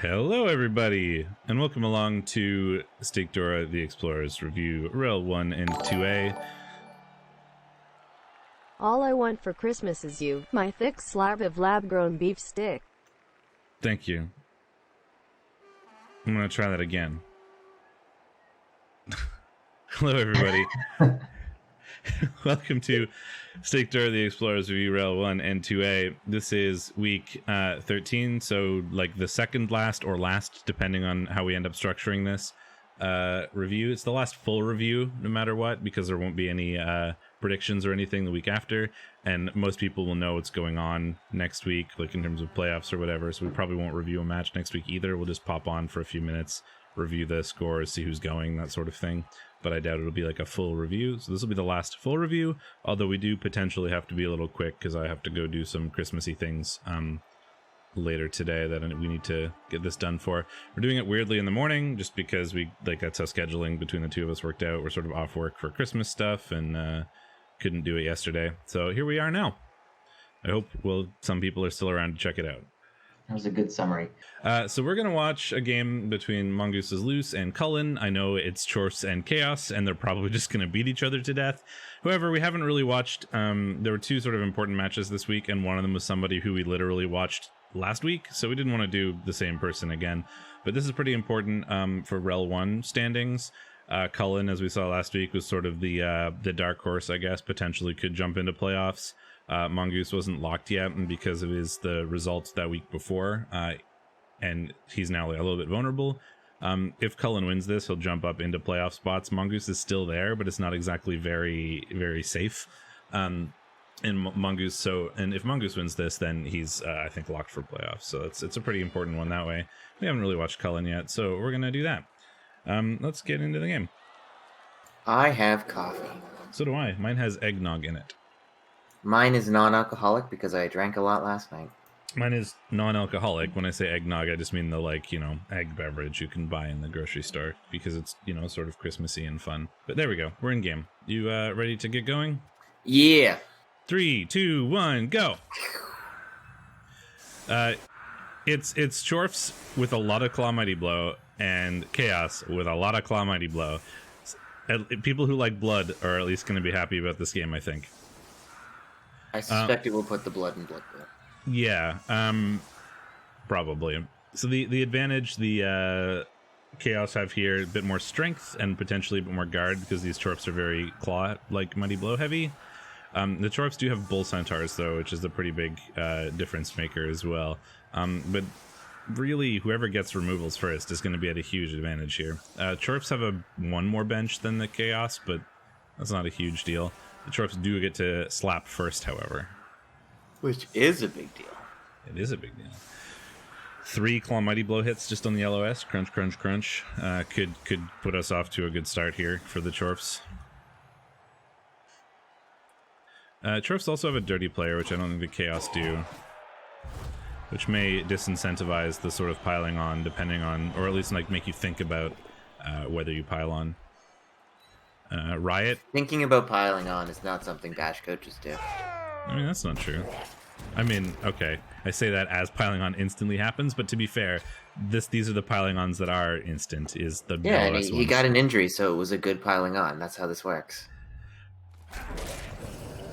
Hello, everybody, and welcome along to Steakdorra, the Explorers Review, REL 1 and 2A. All I want for Christmas is you, my thick slab of lab-grown beef stick. Thank you. I'm going to try that again. Hello, everybody. Welcome to Steakdorra, the Explorers Review, REL 1 and 2A. This is week 13, so like the second last or last, depending on how we end up structuring this review. It's the last full review, no matter what, because there won't be any predictions or anything the week after, and most people will know what's going on next week, like in terms of playoffs or whatever, so we probably won't review a match next week either. We'll just pop on for a few minutes, review the scores, see who's going, that sort of thing. But I doubt it'll be like a full review. So this will be the last full review, although we do potentially have to be a little quick because I have to go do some Christmassy things later today that we need to get this done for. We're doing it weirdly in the morning just because that's how scheduling between the two of us worked out. We're sort of off work for Christmas stuff and couldn't do it yesterday. So here we are now. I hope some people are still around to check it out. That was a good summary. So we're going to watch a game between Mongooses Loose and Cullen. I know it's Chorfs and Chaos, and they're probably just going to beat each other to death. However, we haven't really watched... there were two sort of important matches this week, and one of them was somebody who we literally watched last week, so we didn't want to do the same person again. But this is pretty important for REL 1 standings. Cullen, as we saw last week, was sort of the dark horse, I guess, potentially could jump into playoffs. Mongoose wasn't locked yet, and because of the results that week before, and he's now a little bit vulnerable. If Cullen wins this, he'll jump up into playoff spots. Mongoose is still there, but it's not exactly very, very safe. And if Mongoose wins this, then he's I think locked for playoffs. So it's a pretty important one that way. We haven't really watched Cullen yet, so we're gonna do that. Let's get into the game. I have coffee. So do I. Mine has eggnog in it. Mine is non-alcoholic because I drank a lot last night. Mine is non-alcoholic. When I say eggnog, I just mean the egg beverage you can buy in the grocery store because it's, sort of Christmassy and fun. But there we go. We're in game. You ready to get going? Yeah. 3, 2, 1, go. It's Chorfs with a lot of Claw Mighty Blow and Chaos with a lot of Claw Mighty Blow. People who like blood are at least going to be happy about this game, I think. I suspect it will put the blood in blood. Yeah, probably. So the advantage the Chaos have here, a bit more strength and potentially a bit more guard because these Chorfs are very claw, Mighty Blow heavy. The Chorfs do have Bull Centaurs, though, which is a pretty big difference maker as well. But really, whoever gets removals first is going to be at a huge advantage here. Chorfs have one more bench than the Chaos, but that's not a huge deal. The Chorfs do get to slap first, however. Which is a big deal. It is a big deal. 3 Claw Mighty Blow hits just on the LOS. Crunch, crunch, crunch. Could put us off to a good start here for the Chorfs. Chorfs also have a Dirty Player, which I don't think the Chaos do. Which may disincentivize the sort of piling on, depending on... Or at least make you think about whether you pile on. Riot. Thinking about piling on is not something Bash coaches do. I mean, that's not true. I mean, okay, I say that as piling on instantly happens, but to be fair, these are the piling ons that are instant. Is the yeah, and he got an injury, so it was a good piling on. That's how this works.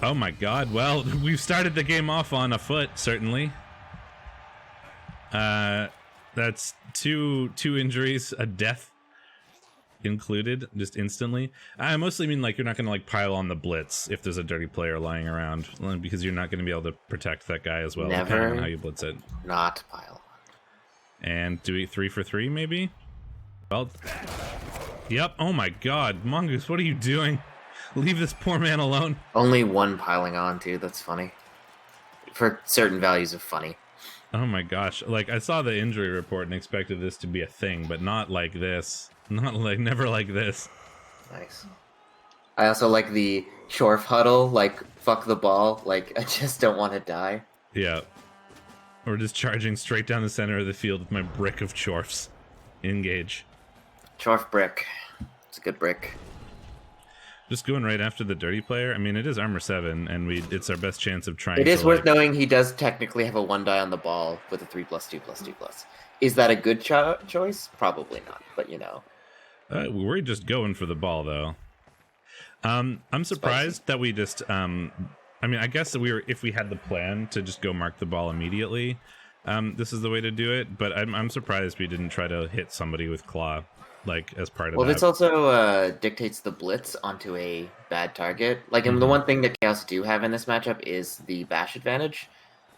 Oh my god! Well, we've started the game off on a foot, certainly. That's two injuries, a death included just instantly. I mostly mean you're not going to pile on the blitz if there's a dirty player lying around because you're not going to be able to protect that guy as well. Never depending on how you blitz it. Not pile on. And do we 3 for 3 maybe? Well, yep. Oh my god, Mongoose, what are you doing? Leave this poor man alone. Only one piling on too. That's funny. For certain values of funny. Oh my gosh, I saw the injury report and expected this to be a thing, but not like this. Never like this. Nice. I also like the Chorf huddle, fuck the ball, I just don't want to die. Yeah. Or just charging straight down the center of the field with my brick of Chorfs. Engage. Chorf brick. It's a good brick. Just going right after the dirty player. I mean, it is armor 7, and it's our best chance of trying. It is worth knowing he does technically have a 1 die on the ball with a 3+2+2+. Is that a good choice? Probably not, but you know. We're just going for the ball, though. I'm surprised Spicy. that we just. I mean, I guess that if we had the plan to just go mark the ball immediately, this is the way to do it. But I'm surprised we didn't try to hit somebody with claw, like as part of Well, that. this also dictates the blitz onto a bad target. Like, and the one thing that Chaos do have in this matchup is the bash advantage.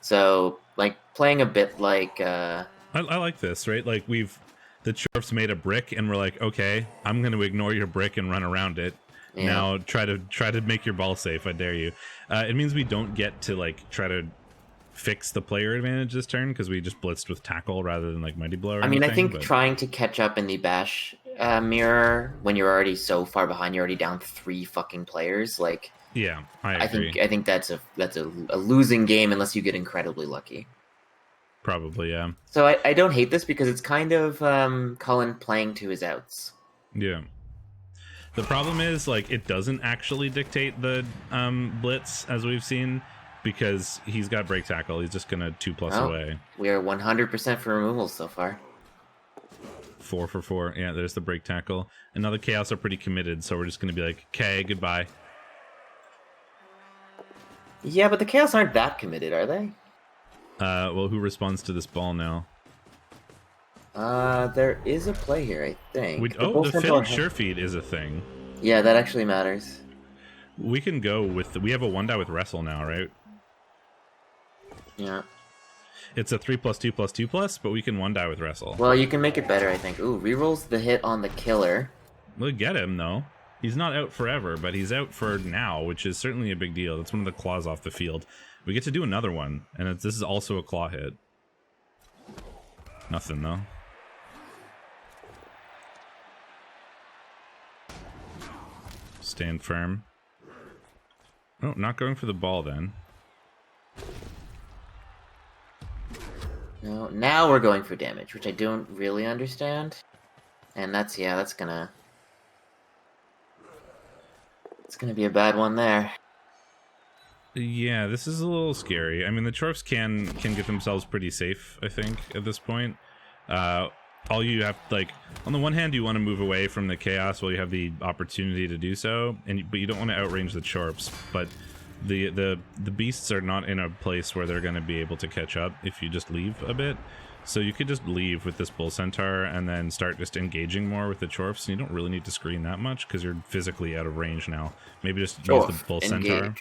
So, like, playing a bit like... I like this, right? Like, the Chorfs made a brick, and we're like, okay, I'm going to ignore your brick and run around it. Yeah. Now try to make your ball safe. I dare you. It means we don't get to like try to fix the player advantage this turn because we just blitzed with tackle rather than like mighty blow. Or anything, I think trying to catch up in the bash mirror when you're already so far behind, you're already down 3 fucking players. Like, yeah, I agree. I think that's a losing game unless you get incredibly lucky. Probably, yeah. So I don't hate this because it's kind of Cullen playing to his outs. Yeah. The problem is, like, it doesn't actually dictate the blitz, as we've seen, because he's got break tackle. He's just going to 2+ away. We are 100% for removals so far. 4 for 4. Yeah, there's the break tackle. And now the Chaos are pretty committed, so we're just going to be like, okay, goodbye. Yeah, but the Chaos aren't that committed, are they? Well, who responds to this ball now? There is a play here, I think. The fitted sure feed is a thing. Yeah, that actually matters. We can go with... we have a 1-die with wrestle now, right? Yeah. It's a 3+2+2+, but we can 1-die with wrestle. Well, you can make it better, I think. Ooh, rerolls the hit on the killer. We'll get him, though. He's not out forever, but he's out for now, which is certainly a big deal. That's one of the claws off the field. We get to do another one, and this is also a claw hit. Nothing, though. Stand firm. Oh, not going for the ball, then. No, now we're going for damage, which I don't really understand. And that's gonna... it's gonna be a bad one there. Yeah, this is a little scary. I mean, the Chorfs can get themselves pretty safe, I think, at this point. All you have, like, on the one hand, you want to move away from the Chaos while you have the opportunity to do so, but you don't want to outrange the Chorfs. But the Beasts are not in a place where they're going to be able to catch up if you just leave a bit. So you could just leave with this Bull Centaur and then start just engaging more with the Chorfs. And you don't really need to screen that much because you're physically out of range now. Maybe just use the Bull Centaur.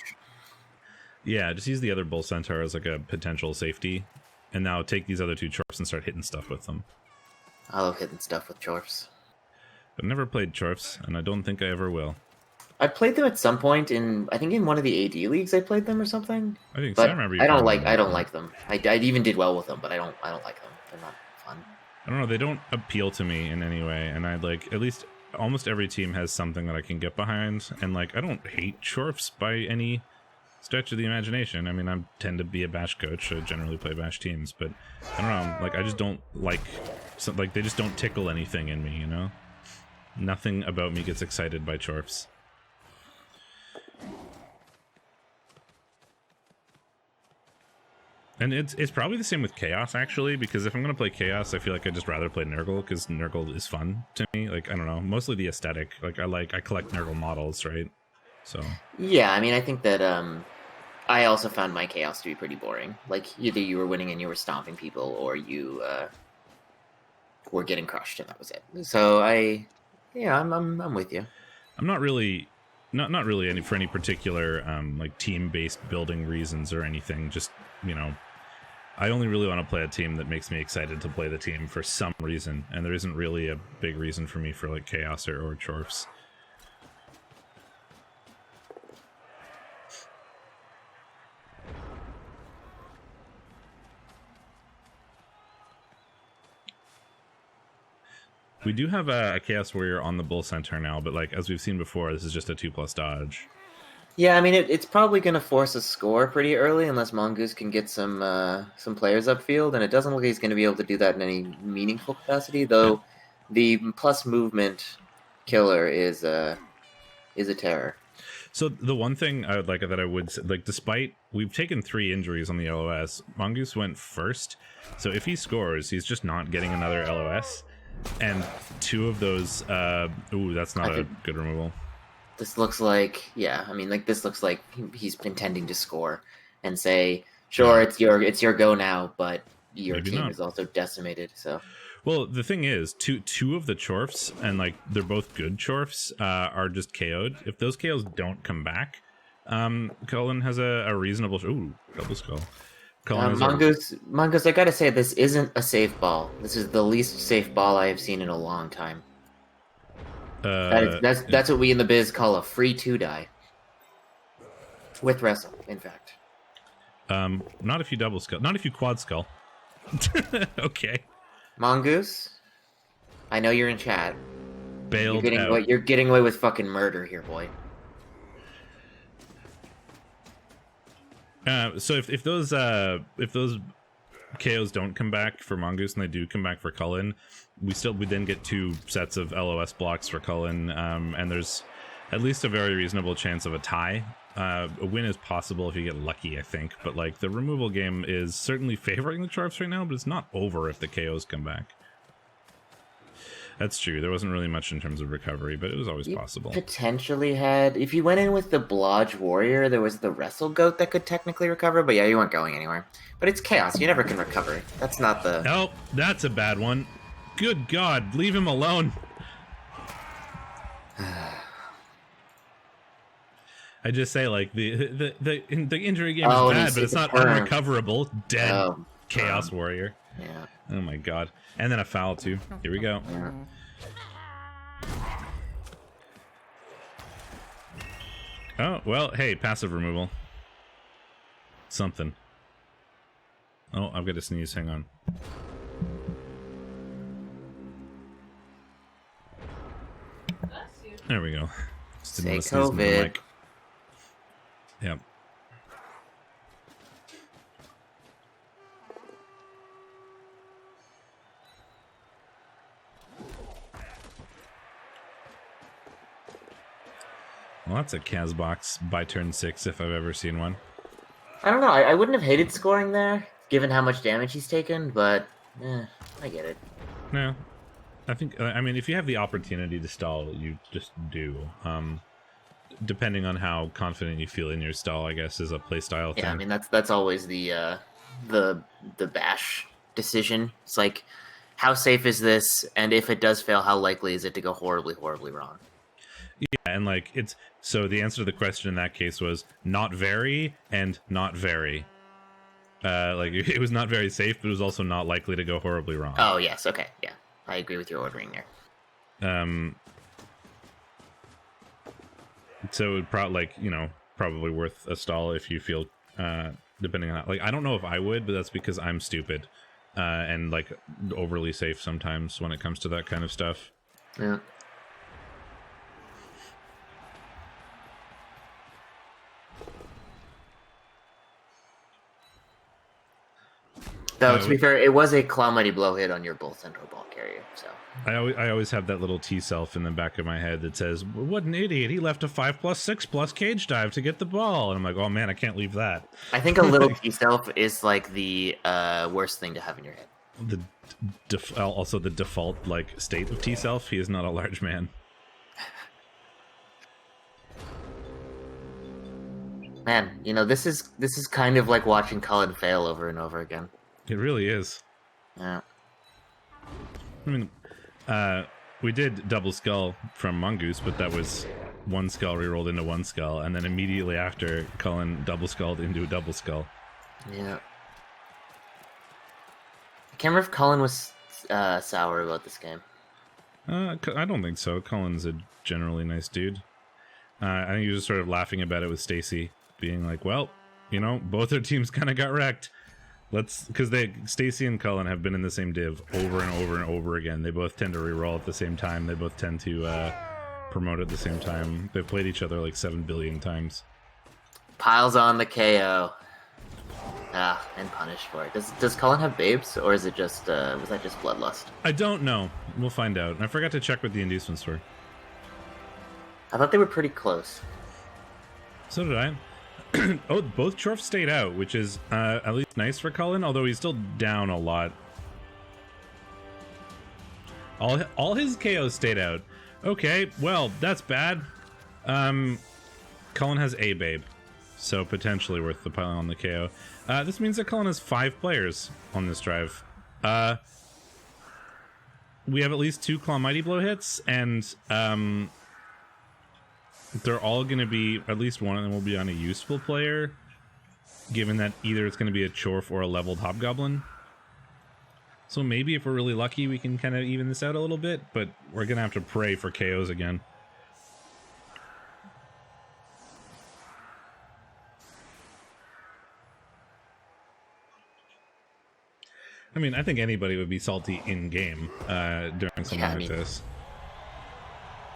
Yeah, just use the other Bull Centaur as like a potential safety. And now take these other 2 Chorfs and start hitting stuff with them. I love hitting stuff with Chorfs. I've never played Chorfs, and I don't think I ever will. I played them at some point I think in one of the AD leagues I played them or something. I think so. I remember you I don't like them. I even did well with them, but I don't like them. They're not fun. I don't know, they don't appeal to me in any way, and I'd like, at least almost every team has something that I can get behind, and like, I don't hate Chorfs by any stretch of the imagination. I mean, I tend to be a bash coach. I generally play bash teams, but I don't know, like, I just don't like they just don't tickle anything in me, you know? Nothing about me gets excited by Chorfs. And it's probably the same with Chaos, actually, because if I'm going to play Chaos, I feel like I'd just rather play Nurgle, because Nurgle is fun to me. Like, I don't know, mostly the aesthetic. Like, I collect Nurgle models, right? So... yeah, I mean, I think that, I also found my Chaos to be pretty boring. Like, either you were winning and you were stomping people, or you, were getting crushed, and that was it. So I'm with you. I'm not really... Not really for any particular, like, team-based building reasons or anything, just, you know... I only really want to play a team that makes me excited to play the team for some reason, and there isn't really a big reason for me for like Chaos or Chorfs. We do have a Chaos Warrior on the Bull Centaur now, but like as we've seen before, this is just a 2+ dodge. Yeah, I mean, it's probably going to force a score pretty early unless Mongoose can get some players upfield, and it doesn't look like he's going to be able to do that in any meaningful capacity, though the plus movement killer is a terror. So the one thing I would like that I would like, despite we've taken 3 injuries on the LOS, Mongoose went first. So if he scores, he's just not getting another LOS. And 2 of those, ooh, that's not a good removal. This looks like, yeah, I mean, like, this looks like he's intending to score and say, sure, it's your go now, but your Maybe team not. is also decimated, so. Well, the thing is, two of the Chorfs, and like they're both good Chorfs, are just KO'd. If those KOs don't come back, Cullen has a reasonable. Ooh, double skull. Mongoose, I gotta say, this isn't a safe ball. This is the least safe ball I have seen in a long time. That's what we in the biz call a free 2-die. With wrestle, in fact. Not if you double skull. Not if you quad skull. Okay. Mongoose, I know you're in chat. Bailed out. You're getting away with fucking murder here, boy. So if those KOs don't come back for Mongoose and they do come back for Cullen, we then get 2 sets of LOS blocks for Cullen, and there's at least a very reasonable chance of a tie. A win is possible if you get lucky, I think, but like the removal game is certainly favoring the Chorfs right now, but it's not over if the KOs come back. That's true. There wasn't really much in terms of recovery, but it was always possible. Potentially had, if you went in with the Blodge Warrior, there was the Wrestle Goat that could technically recover, but yeah, you weren't going anywhere. But it's chaos. You never can recover. That's not the... Oh, that's a bad one. Good God, leave him alone. I just say, like, the injury game is bad, but it's not unrecoverable. Dead Chaos Warrior. Yeah. Oh my God. And then a foul too. Here we go. Yeah. Oh, well, hey, passive removal. Something. Oh, I've got to sneeze. Hang on. There we go. Just didn't want to sneeze into the mic. Yep. Well, that's a Casbox by turn 6 if I've ever seen one. I don't know. I wouldn't have hated scoring there, given how much damage he's taken, but I get it. No. I mean, if you have the opportunity to stall, you just do. Depending on how confident you feel in your stall, I guess, is a playstyle thing. Yeah, I mean, that's always the bash decision. It's like, how safe is this? And if it does fail, how likely is it to go horribly, horribly wrong? Yeah, and like so the answer to the question in that case was not very and not very. Like it was not very safe, but it was also not likely to go horribly wrong. Oh yes, okay, yeah, I agree with your ordering there. So it probably worth a stall if you feel depending on how, like I don't know if I would, but that's because I'm stupid and like overly safe sometimes when it comes to that kind of stuff. Yeah. Though, to be fair, it was a Cloudmighty blow hit on your Bull Central ball carrier, so... I always have that little T-self in the back of my head that says, what an idiot, he left a 5+6+ cage dive to get the ball. And I'm like, oh man, I can't leave that. I think a little T-self is like the worst thing to have in your head. Also the default like state of T-self, he is not a large man. Man, you know, this is kind of like watching Cullen fail over and over again. It really is. Yeah. I mean, we did double skull from Mongoose, but that was one skull rerolled into one skull, and then immediately after, Cullen double skulled into a double skull. Yeah. I can't remember if Cullen was sour about this game. I don't think so. Cullen's a generally nice dude. I think he was just sort of laughing about it with Stacy, being like, well, you know, both their teams kind of got wrecked. Because Stacy and Cullen have been in the same div over and over and over again. They both tend to reroll at the same time. They both tend to promote at the same time. They've played each other like 7 billion times. Piles on the KO. And punished for it. Does Cullen have babes, or is it just was that just bloodlust? I don't know. We'll find out. And I forgot to check what the inducements were. I thought they were pretty close. So did I. Oh, both Chorf stayed out, which is at least nice for Cullen, although he's still down a lot. All his KOs stayed out. Okay, well, that's bad. Cullen has a babe, so potentially worth the piling on the KO. This means that Cullen has 5 players on this drive. We have at least 2 Claw Mighty Blow hits, and they're all going to be, at least one of them will be on a useful player, given that either it's going to be a Chorf or a leveled Hobgoblin. So maybe if we're really lucky, we can kind of even this out a little bit, but we're going to have to pray for KOs again. I mean, I think anybody would be salty in-game during something like this.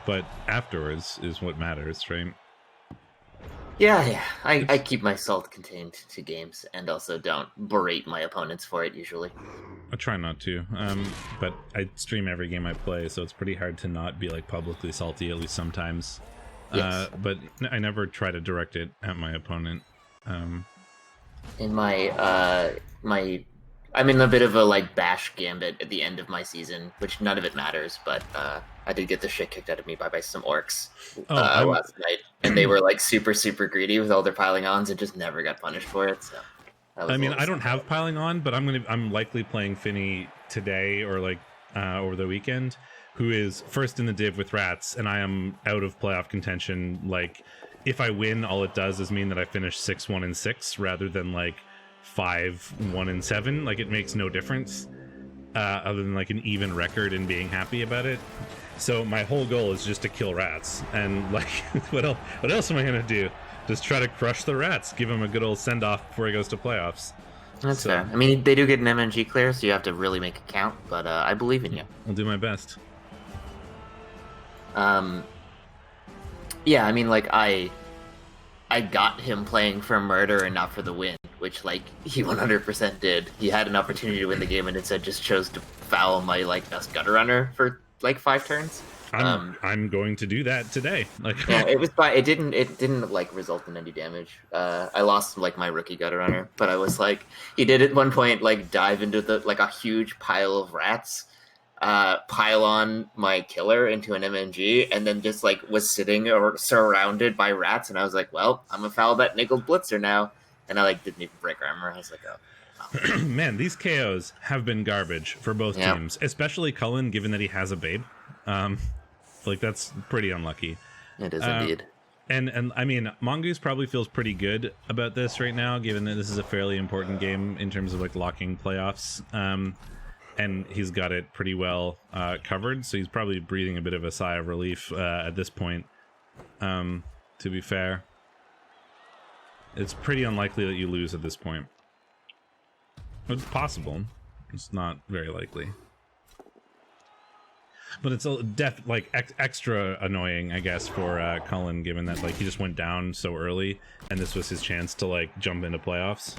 But afterwards is what matters, right? Yeah. I keep my salt contained to games, and also don't berate my opponents for it, usually. I try not to, but I stream every game I play, so it's pretty hard to not be, like, publicly salty, at least sometimes. Yes. But I never try to direct it at my opponent. In my, I'm in a bit of a, like, bash gambit at the end of my season, which none of it matters, but I did get the shit kicked out of me by some orcs last night, and they were, like, super, super greedy with all their piling ons and just never got punished for it, so... I mean, I don't have piling on, but I'm likely playing Finny today or, like, over the weekend, who is first in the div with rats, and I am out of playoff contention. Like, if I win, all it does is mean that I finish 6-1-6 rather than, like, 5-1-7. Like, it makes no difference other than, like, an even record and being happy about it. So my whole goal is just to kill rats, and, like, what else am I gonna do? Just try to crush the rats, give him a good old send-off before he goes to playoffs. That's fair. I mean, they do get an MNG clear, so you have to really make it count, but I believe in you. I'll do my best. Yeah, I mean, like, I got him playing for murder and not for the win, which, like, he 100% did. He had an opportunity to win the game and instead just chose to foul my, like, best gutter runner for, like, 5 turns. I'm going to do that today. Like, yeah, it was it didn't like result in any damage. I lost like my rookie gutter runner, but I was like, he did at one point like dive into the like a huge pile of rats, pile on my killer into an MNG, and then just like was sitting or surrounded by rats, and I was like, well, I'm gonna foul that nickel blitzer now, and I like didn't even break armor. I was like, oh. Man, these KOs have been garbage for both teams, especially Cullen, given that he has a babe. Like, that's pretty unlucky. It is indeed. And I mean, Mongoose probably feels pretty good about this right now, given that this is a fairly important game in terms of, like, locking playoffs. And he's got it pretty well covered, so he's probably breathing a bit of a sigh of relief at this point, to be fair. It's pretty unlikely that you lose at this point. It's possible. It's not very likely. But it's extra annoying, I guess, for Cullen, given that like he just went down so early, and this was his chance to like jump into playoffs.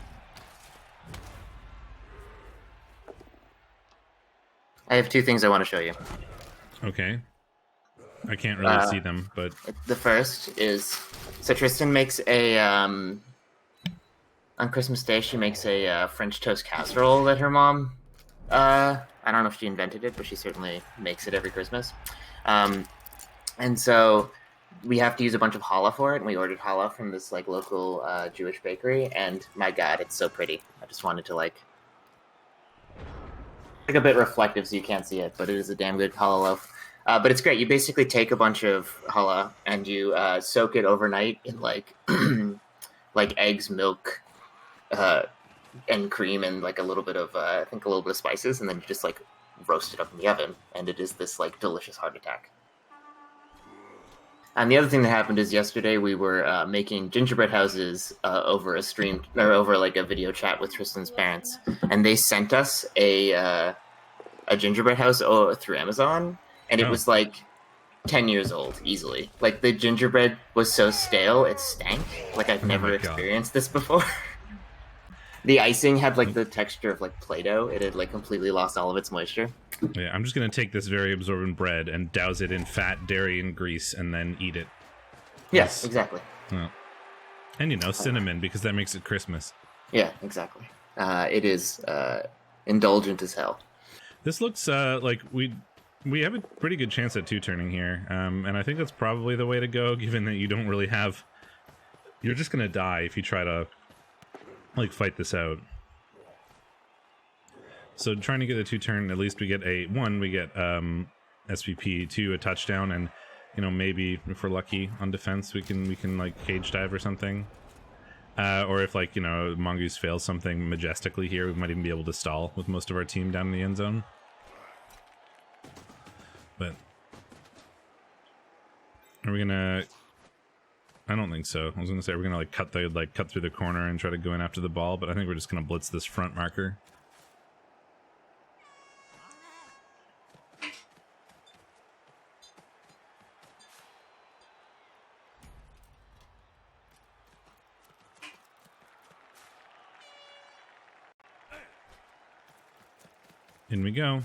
I have 2 things I want to show you. Okay. I can't really see them, but the first is so Tristan makes a on Christmas Day she makes a French toast casserole that her mom. I don't know if she invented it, but she certainly makes it every Christmas. And so we have to use a bunch of challah for it, and we ordered challah from this like local Jewish bakery, and my God, it's so pretty. I just wanted to like a bit reflective so you can't see it, but it is a damn good challah loaf. But it's great. You basically take a bunch of challah and you soak it overnight in like like eggs, milk, and cream and like a little bit of I think a little bit of spices, and then you just like roast it up in the oven, and it is this like delicious heart attack. And the other thing that happened is yesterday we were making gingerbread houses over a stream or over like a video chat with Tristan's parents, and they sent us a gingerbread house through Amazon, and it was like 10 years old easily. Like the gingerbread was so stale it stank. Like I've never experienced this before. The icing had like the texture of like Play-Doh. It had like completely lost all of its moisture. Yeah, I'm just gonna take this very absorbent bread and douse it in fat, dairy, and grease, and then eat it. Yes, exactly. Well, And, you know, cinnamon, because that makes it Christmas. Yeah, exactly. It is indulgent as hell. This looks like we have a pretty good chance at two-turning here. And I think that's probably the way to go, given that you don't really have... You're just going to die if you try to, like, fight this out. So trying to get a two-turn, at least we get we get SVP, 2, a touchdown, and, you know, maybe if we're lucky on defense, we can like cage dive or something. Or if, like, you know, Mongoose fails something majestically here, we might even be able to stall with most of our team down in the end zone. But are we gonna? I don't think so. I was gonna say we're gonna cut through the corner and try to go in after the ball, but I think we're just gonna blitz this front marker. In we go.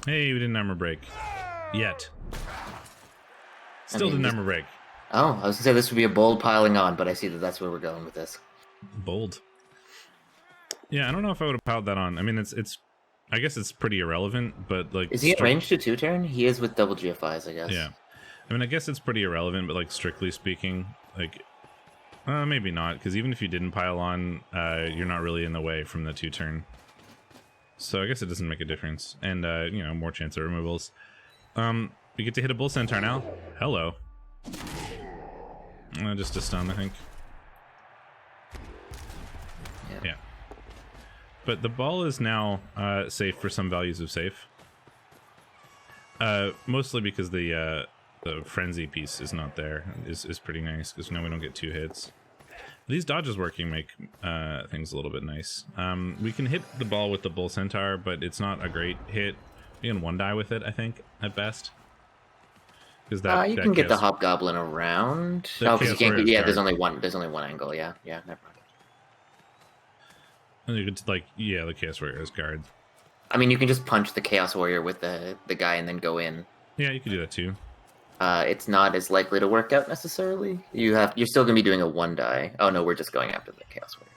Hey, we didn't armor break. Yet. Still didn't armor break. Oh, I was going to say this would be a bold piling on, but I see that that's where we're going with this. Bold. Yeah, I don't know if I would have piled that on. I mean, it's I guess it's pretty irrelevant, but like... Is he in range to two-turn? He is with double GFIs, I guess. Yeah. I mean, I guess it's pretty irrelevant, but like strictly speaking, like... maybe not, because even if you didn't pile on, you're not really in the way from the two-turn. So I guess it doesn't make a difference. And, you know, more chance of removals. We get to hit a bull centaur now. Hello. Just a stun, I think. Yeah. But the ball is now safe for some values of safe. Mostly because the frenzy piece is not there. Is pretty nice, because now we don't get 2 hits. These dodges working make things a little bit nice. We can hit the ball with the bull centaur, but it's not a great hit. You can 1-die with it, I think, at best. Because that you can get the hobgoblin around. No, because you can't. Yeah, there's only one angle. Yeah, never mind. And you could the Chaos Warrior's guard. I mean, you can just punch the Chaos Warrior with the guy and then go in. Yeah, you could do that too. It's not as likely to work out necessarily. You're still going to be doing a 1-die. Oh no, we're just going after the Chaos Warrior.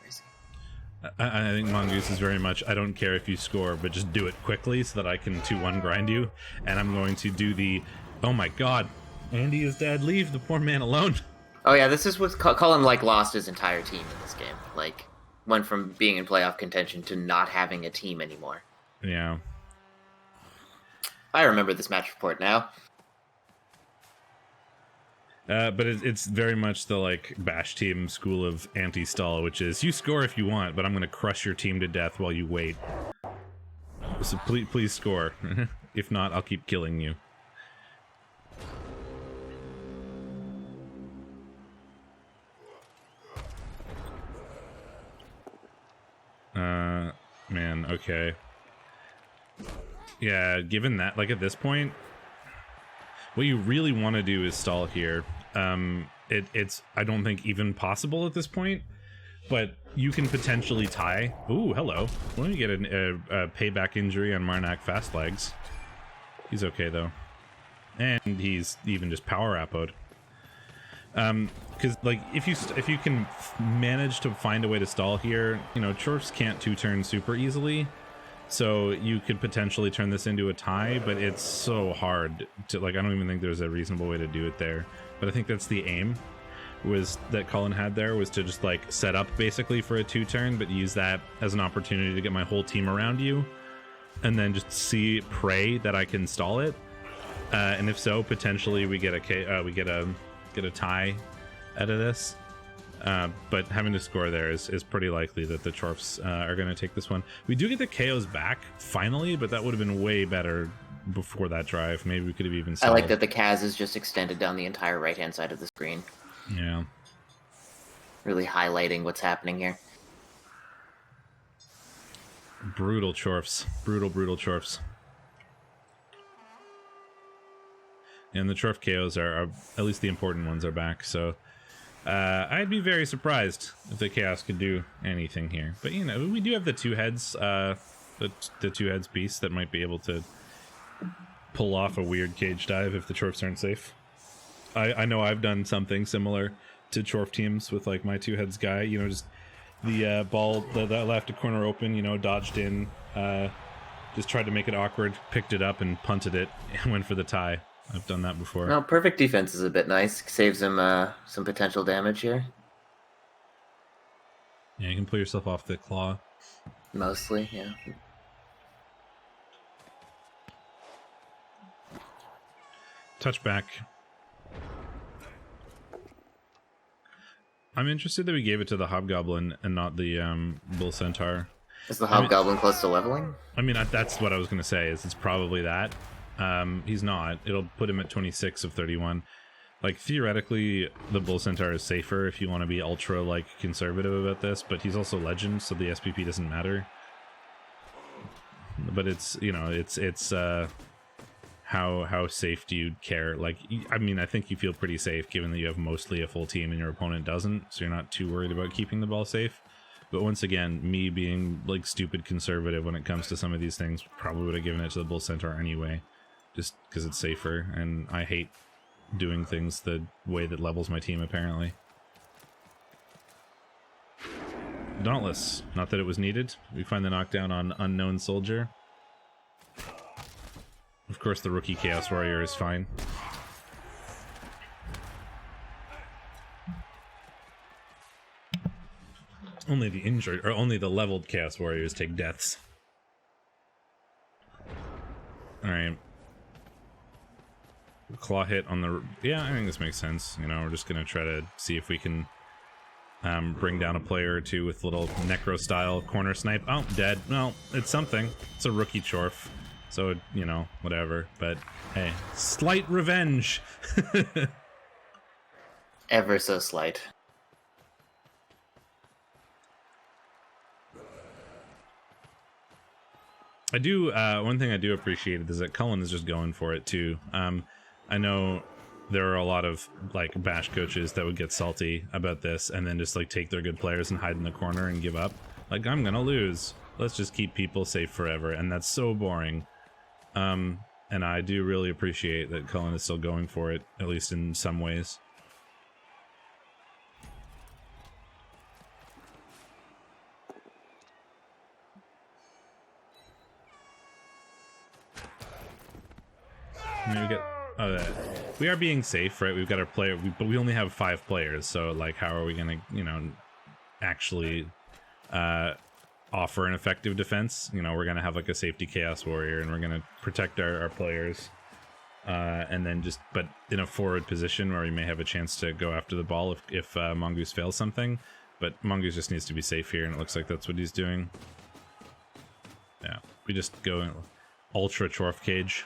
I think Mongoose is very much, I don't care if you score, but just do it quickly so that I can 2-1 grind you. And I'm going to do the, oh my god, Andy is dead, leave the poor man alone. Oh yeah, this is what Cullen lost his entire team in this game. Went from being in playoff contention to not having a team anymore. Yeah. I remember this match report now. But it's very much the bash team school of anti-stall, which is you score if you want, but I'm going to crush your team to death while you wait. So please score. If not, I'll keep killing you. Man, okay. Yeah, given that, at this point, what you really want to do is stall here. It's I don't think even possible at this point, but you can potentially tie. Ooh, hello. Why don't you get a payback injury on Marnak Fast Legs? He's okay though, and he's even just power appoed. Because if you can manage to find a way to stall here, you know, Chorfs can't 2-turn super easily. So you could potentially turn this into a tie, but it's so hard to, I don't even think there's a reasonable way to do it there. But I think that's the aim that Cullen had there, was to just set up basically for a 2-turn, but use that as an opportunity to get my whole team around you, and then just pray that I can stall it. And if so, potentially we get a tie out of this. But having to score there is pretty likely that the Chorfs are going to take this one. We do get the KOs back, finally, but that would have been way better before that drive. Maybe we could have even I like that the Kaz is just extended down the entire right-hand side of the screen. Yeah. Really highlighting what's happening here. Brutal Chorfs. Brutal Chorfs. And the Chorf KOs are at least the important ones are back, so... I'd be very surprised if the Chaos could do anything here. But, you know, we do have the 2 heads, the 2 heads piece that might be able to pull off a weird cage dive if the Chorfs aren't safe. I know I've done something similar to Chorf teams with like my two heads guy. You know, just the ball that left a corner open. You know, dodged in, just tried to make it awkward, picked it up and punted it, and went for the tie. I've done that before. No, perfect defense is a bit nice. Saves him some potential damage here. Yeah, you can pull yourself off the claw. Mostly, yeah. Touchback. I'm interested that we gave it to the Hobgoblin and not the Bull Centaur. Is the Hobgoblin close to leveling? I mean, that's what I was going to say, is it's probably that. He's not. It'll put him at 26 of 31. Like, theoretically, the Bull Centaur is safer if you want to be ultra, like, conservative about this, but he's also legend, so the SPP doesn't matter. But it's, you know, it's how safe do you care? Like, I mean, I think you feel pretty safe given that you have mostly a full team and your opponent doesn't, so you're not too worried about keeping the ball safe. But once again, me being, like, stupid conservative when it comes to some of these things probably would have given it to the Bull Centaur anyway, just because it's safer, and I hate doing things the way that levels my team, apparently. Dauntless. Not that it was needed. We find the knockdown on Unknown Soldier. Of course, the rookie Chaos Warrior is fine. Only the injured, or only the leveled Chaos Warriors take deaths. Alright. Claw hit on the... Yeah, I think this makes sense. You know, we're just gonna try to see if we can bring down a player or two with little necro-style corner snipe. Oh, dead. Well, it's something. It's a rookie Chorf. So, you know, whatever. But, hey, slight revenge! Ever so slight. I do, one thing I do appreciate is that Cullen is just going for it, too. I know there are a lot of, like, bash coaches that would get salty about this and then just, like, take their good players and hide in the corner and give up. Like, I'm gonna lose. Let's just keep people safe forever, and that's so boring. And I do really appreciate that Cullen is still going for it, at least in some ways. I mean, we are being safe, right? We've got our player, but we only have 5 players, so, like, how are we gonna, you know, actually offer an effective defense? You know, we're gonna have, like, a safety Chaos Warrior, and we're gonna protect our players, and then just, but in a forward position where we may have a chance to go after the ball if Mongoose fails something, but Mongoose just needs to be safe here, and it looks like that's what he's doing. Yeah, we just go ultra Chorf cage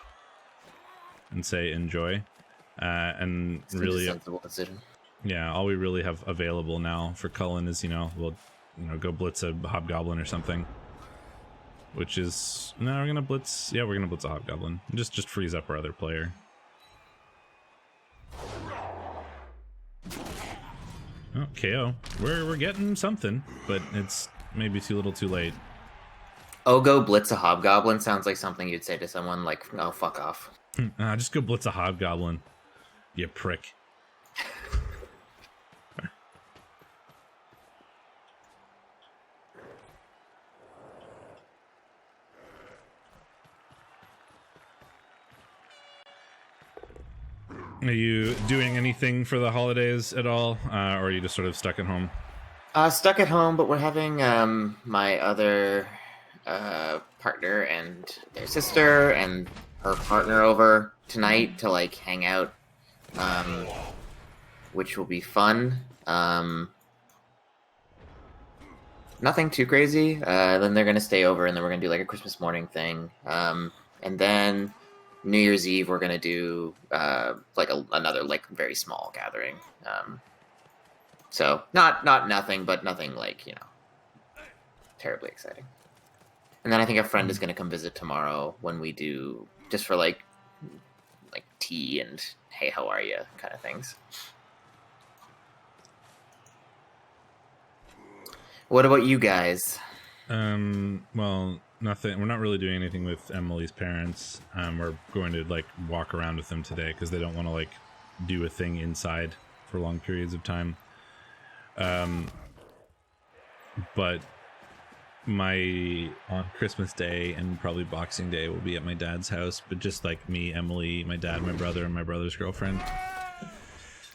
and say enjoy, and It's really a sensible decision. Yeah, all we really have available now for Cullen is, you know, we'll, you know, go blitz a Hobgoblin or something, which is, no, we're gonna blitz, yeah, we're gonna blitz a Hobgoblin, just freeze up our other player. Oh, KO. We're getting something, but it's maybe too little too late. Oh, go blitz a Hobgoblin sounds like something you'd say to someone like, oh, fuck off. Just go blitz a Hobgoblin, you prick. Are you doing anything for the holidays at all, or are you just sort of stuck at home? Stuck at home, but we're having my other partner and their sister and her partner over tonight to, like, hang out, which will be fun. Nothing too crazy. Then they're gonna stay over, and then we're gonna do, like, a Christmas morning thing, and then New Year's Eve we're gonna do like another, like, very small gathering. So not nothing, but nothing, like, you know, terribly exciting. And then I think a friend is going to come visit tomorrow when we do, just for like tea and hey, how are you kind of things. What about you guys? Well, nothing. We're not really doing anything with Emily's parents. We're going to like walk around with them today because they don't want to like do a thing inside for long periods of time. But on Christmas Day and probably Boxing Day will be at my dad's house, but just like me, Emily, my dad, my brother, and my brother's girlfriend.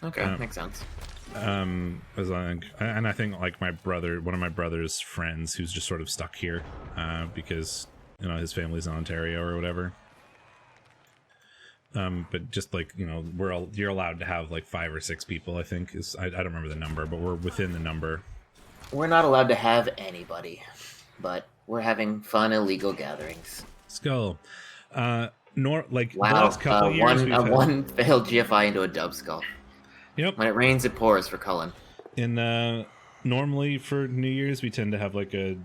Okay, makes sense. As long, and I think like one of my brother's friends who's just sort of stuck here, because his family's in Ontario or whatever. But just like you're allowed to have like 5 or 6 people. I think I don't remember the number, but we're within the number. We're not allowed to have anybody, but we're having fun illegal gatherings. Skull. The Wow, last couple of years one failed GFI into a dub skull. Yep. When it rains, it pours for Cullen. Normally for New Year's, we tend to have like a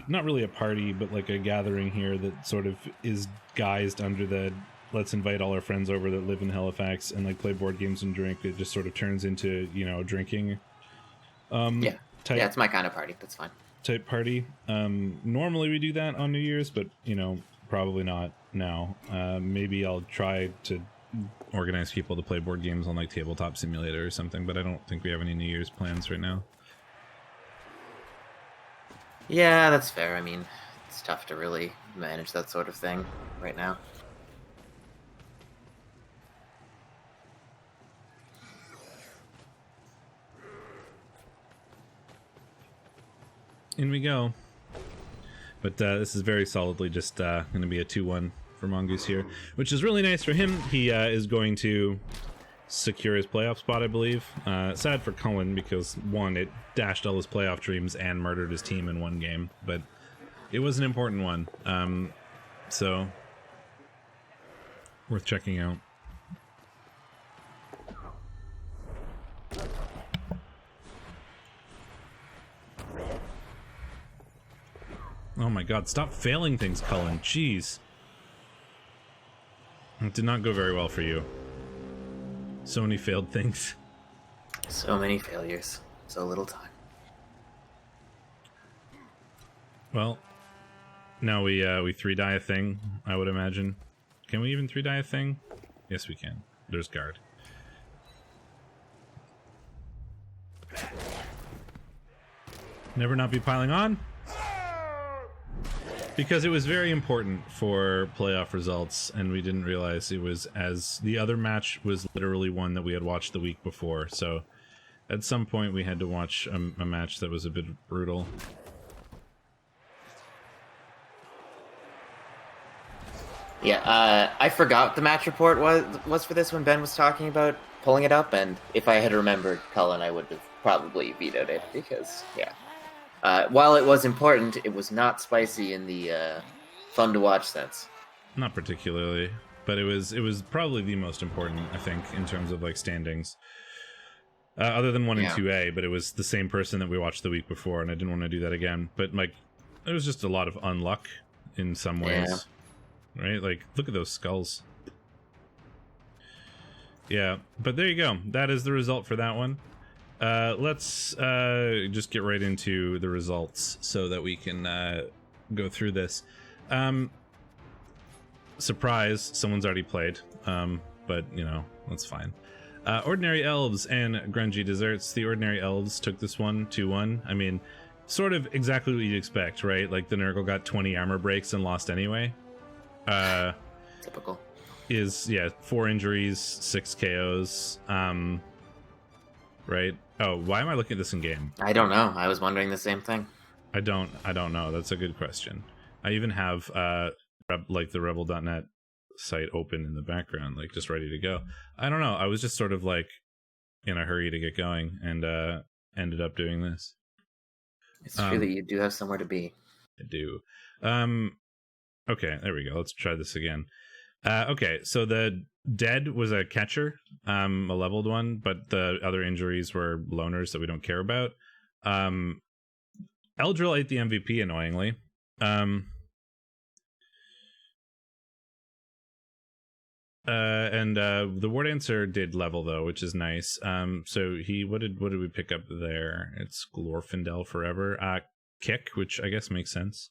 not really a party, but like a gathering here that sort of is guised under the let's invite all our friends over that live in Halifax and like play board games and drink. It just sort of turns into, drinking. Yeah, it's my kind of party. That's fine. Type party. Normally we do that on New Year's, but probably not now. Maybe I'll try to organize people to play board games on like Tabletop Simulator or something, but I don't think we have any New Year's plans right now. Yeah, that's fair. I mean, it's tough to really manage that sort of thing right now. In we go. But this is very solidly just going to be a 2-1 for Mongoose here, which is really nice for him. He is going to secure his playoff spot, I believe. Sad for Cullen because, one, it dashed all his playoff dreams and murdered his team in one game, but it was an important one. So, worth checking out. Oh my god, stop failing things, Cullen. Jeez. It did not go very well for you. So many failed things. So many failures. So little time. Well, now we 3-die a thing, I would imagine. Can we even 3-die a thing? Yes, we can. There's guard. Never not be piling on. Because it was very important for playoff results, and we didn't realize it was, as the other match was literally one that we had watched the week before, so at some point we had to watch a match that was a bit brutal. Yeah, I forgot the match report was for this when Ben was talking about pulling it up, and if I had remembered Cullen, I would have probably vetoed it, because, yeah. While it was important, it was not spicy in the fun to watch sense. Not particularly, but it was probably the most important, I think, in terms of like standings. Other than 1 and 2A, but it was the same person that we watched the week before, and I didn't want to do that again. But like, it was just a lot of unluck in some ways, right? Like, look at those skulls. Yeah, but there you go. That is the result for that one. Let's just get right into the results so that we can go through this. Surprise, someone's already played, but that's fine. Ordinary Elves and Grungy Desserts. The Ordinary Elves took this one 2-1. I mean, sort of exactly what you'd expect, right? Like the Nurgle got 20 armor breaks and lost anyway. Typical. 4 injuries, 6 KOs. Right? Oh, why am I looking at this in game? I don't know. I was wondering the same thing. I don't know. That's a good question. I even have the rebel.net site open in the background, like just ready to go. I don't know. I was just sort of like in a hurry to get going and ended up doing this. It's true that you do have somewhere to be. I do. Okay, there we go. Let's try this again. Okay, so the dead was a catcher, a leveled one, but the other injuries were loners that we don't care about. Eldril ate the MVP, annoyingly. And the War Dancer did level, though, which is nice. So what did we pick up there? It's Glorfindel Forever. Kick, which I guess makes sense.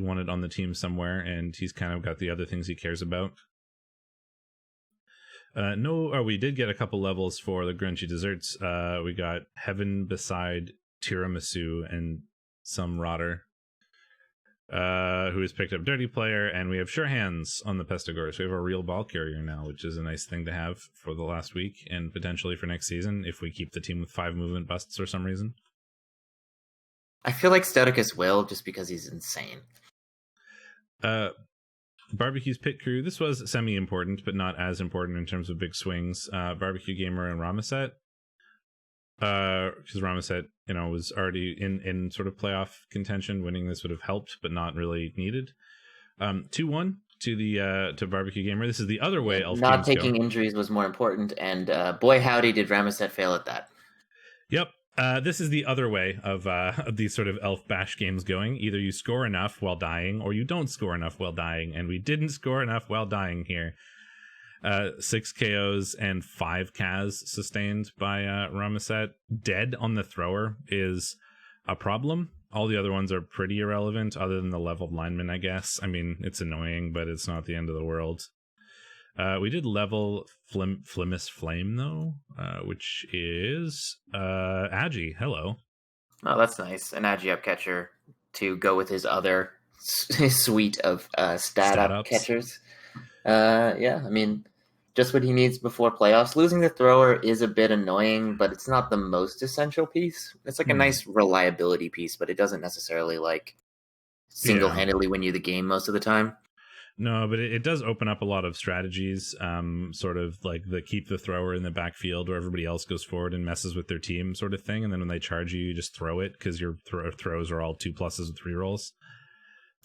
wanted on the team somewhere, and he's kind of got the other things he cares about. We did get a couple levels for the Grunchy desserts. We got Heaven Beside Tiramisu and some Rotter, who has picked up Dirty Player, and we have Sure Hands on the Pestigore. So we have a real ball carrier now, which is a nice thing to have for the last week and potentially for next season if we keep the team with 5 movement busts for some reason. I feel like Stoticus will, just because he's insane. Barbecue's Pit Crew. This was semi-important, but not as important in terms of big swings. Barbecue Gamer and Ramaset. Because Ramaset, was already in sort of playoff contention. Winning this would have helped, but not really needed. 2-1 to Barbecue Gamer. This is the other way. Not taking injuries was more important, and boy howdy did Ramaset fail at that. Yep. This is the other way of these sort of elf bash games going. Either you score enough while dying, or you don't score enough while dying, and we didn't score enough while dying here. 6 KOs and 5 Kaz sustained by Ramaset. Dead on the thrower is a problem. All the other ones are pretty irrelevant, other than the leveled lineman, I guess. I mean, it's annoying, but it's not the end of the world. We did level Flimus Flame, though, which is Agi. Hello. Oh, that's nice. An Agi up catcher to go with his other suite of stat up catchers. Yeah, I mean, just what he needs before playoffs. Losing the thrower is a bit annoying, but it's not the most essential piece. It's like a nice reliability piece, but it doesn't necessarily single-handedly win you the game most of the time. No, but it does open up a lot of strategies, sort of like the keep the thrower in the backfield where everybody else goes forward and messes with their team sort of thing. And then when they charge you, you just throw it because your throws are all 2+ and 3 rolls.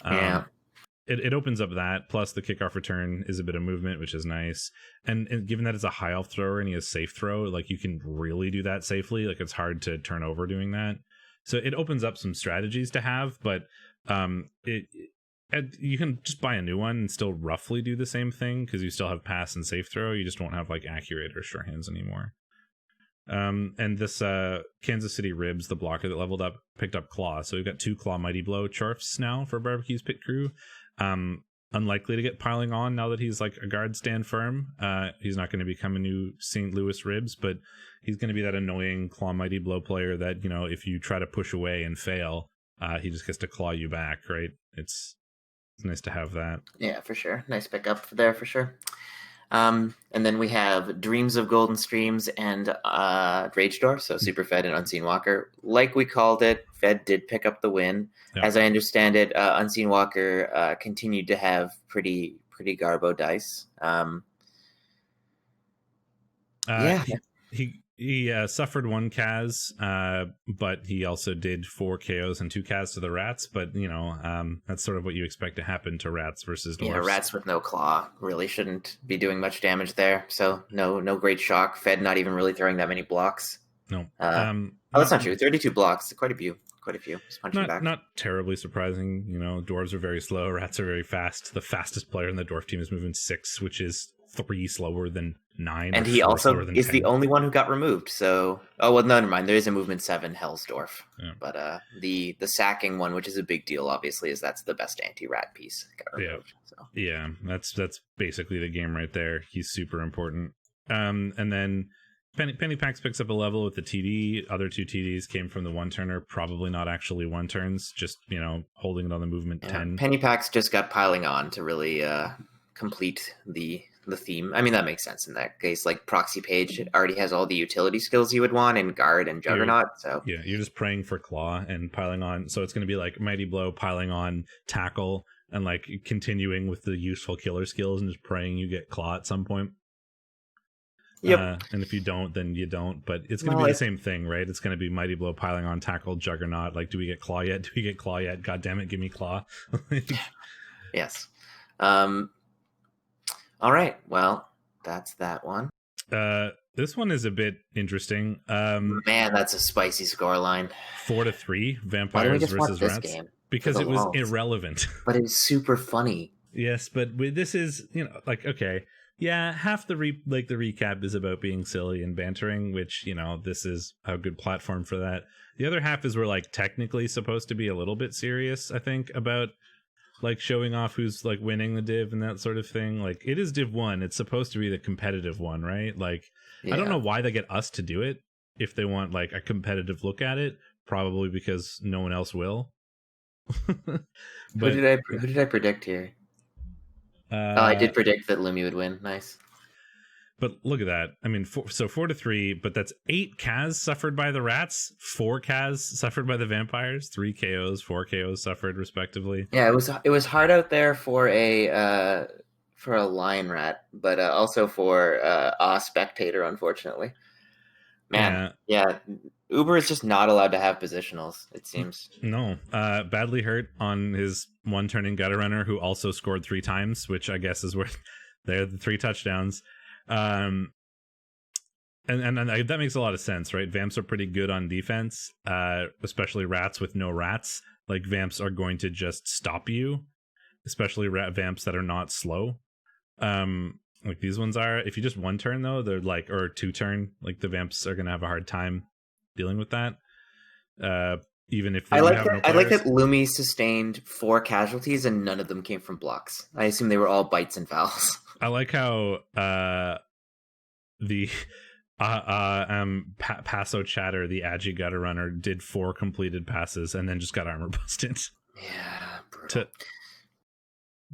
Yeah. It opens up that. Plus the kickoff return is a bit of movement, which is nice. And given that it's a high elf thrower and he has safe throw, like you can really do that safely. Like it's hard to turn over doing that. So it opens up some strategies to have, but you can just buy a new one and still roughly do the same thing because you still have pass and safe throw. You just won't have accurate or sure hands anymore. And this Kansas City Ribs, the blocker that leveled up, picked up Claw. So we've got 2 Claw Mighty Blow Chorfs now for Barbecue's Pit Crew. Unlikely to get piling on now that he's a guard stand firm. He's not going to become a new St. Louis Ribs, but he's going to be that annoying Claw Mighty Blow player that, if you try to push away and fail, he just gets to claw you back, right? It's nice to have that. Yeah, for sure. Nice pickup there for sure. And then we have Dreams of Golden Streams and Rage Door, so Super Fed and Unseen Walker. Like we called it, Fed did pick up the win. Yep. As I understand it, Unseen Walker continued to have pretty garbo dice. Yeah. He suffered 1 Kaz, but he also did 4 KOs and 2 Kaz to the rats. But, that's sort of what you expect to happen to rats versus dwarves. Yeah, rats with no claw really shouldn't be doing much damage there. So no great shock. Fed not even really throwing that many blocks. No. That's not true. 32 blocks. Quite a few. Just punching back. Not terribly surprising. Dwarves are very slow. Rats are very fast. The fastest player in the dwarf team is moving 6, which is 3 slower than 9. And he also is 10. The only one who got removed. So, no, never mind. There is a movement 7 Hellsdorf. Yeah. But the sacking one, which is a big deal, obviously, is that's the best anti-rat piece. Got removed, yeah. So. Yeah, that's basically the game right there. He's super important. And then Pennypax picks up a level with the TD. Other 2 TDs came from the 1-turner. Probably not actually 1-turns, just, holding it on the movement 10. Pennypax just got piling on to really complete the theme. I mean, that makes sense in that case. Proxy Page already has all the utility skills you would want in Guard and Juggernaut. So yeah, you're just praying for Claw and piling on. So it's going to be Mighty Blow piling on Tackle and continuing with the useful killer skills and just praying you get Claw at some point. Yep. And if you don't, then you don't. But it's going to be the same thing, right? It's going to be Mighty Blow piling on Tackle, Juggernaut. Do we get Claw yet? Do we get Claw yet? God damn it, give me Claw. Yes. All right. Well, that's that one. This one is a bit interesting. Man, that's a spicy scoreline. 4-3 vampires versus rats. Game because it was irrelevant. But it was super funny. Yes, but this is, okay. Yeah, half the recap is about being silly and bantering, which, this is a good platform for that. The other half is we're technically supposed to be a little bit serious, I think, about like showing off who's like winning the div and that sort of thing. Like it is Div 1. It's supposed to be the competitive one, right? Like I don't know why they get us to do it if they want like a competitive look at it. Probably because no one else will. But who did I predict here? I did predict that Lumi would win. Nice. But look at that. I mean, 4-3, but that's 8 Kaz suffered by the rats, 4 Kaz suffered by the vampires, 3 KOs, 4 KOs suffered respectively. Yeah, it was hard out there for a lion rat, but also for a spectator, unfortunately. Man, yeah, Uber is just not allowed to have positionals, it seems. No. Badly hurt on his one turning gutter runner, who also scored 3 times, which I guess is where they're the 3 touchdowns. And that makes a lot of sense, right? Vamps are pretty good on defense, especially rats with no rats. Like vamps are going to just stop you, especially vamps that are not slow. Like these ones are. If you just 1 turn though, they're like, or 2 turn, like the vamps are gonna have a hard time dealing with that. Even if I like that Lumi sustained 4 casualties and none of them came from blocks. I assume they were all bites and fouls. I like how the Paso Chatter, the Agi gutter runner, did 4 completed passes and then just got armor busted. Yeah, brutal.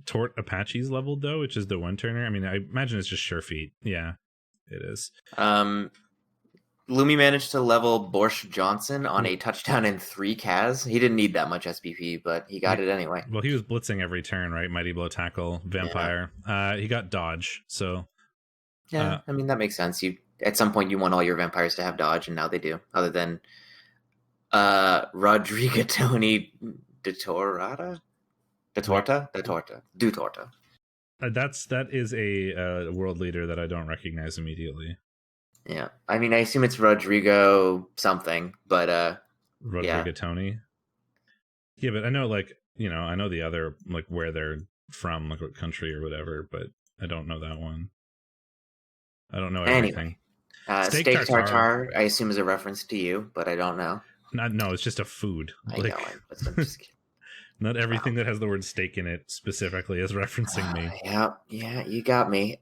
Tort Apache's leveled though, which is the 1 turner. I mean, I imagine it's just sure feet. Yeah, it is. Lumi managed to level Borscht Johnson on a touchdown and 3 Kaz. He didn't need that much SPP, but he got it anyway. Well, he was blitzing every turn, right? Mighty Blow Tackle, Vampire. Yeah. He got Dodge, so... Yeah, I mean, that makes sense. At some point, you want all your vampires to have Dodge, and now they do. Other than Rodrigatoni Dutorta. That is a world leader that I don't recognize immediately. Yeah, I mean, I assume it's Rodrigo something, but Rodrigatoni. Yeah, but I know, like, I know the other, like, where they're from, like, what country or whatever, but I don't know that one. I don't know everything. Anyway, steak tartare, I assume, is a reference to you, but I don't know. No, it's just a food. I know, but I'm just kidding. Not everything that has the word steak in it specifically is referencing me. Yeah, you got me.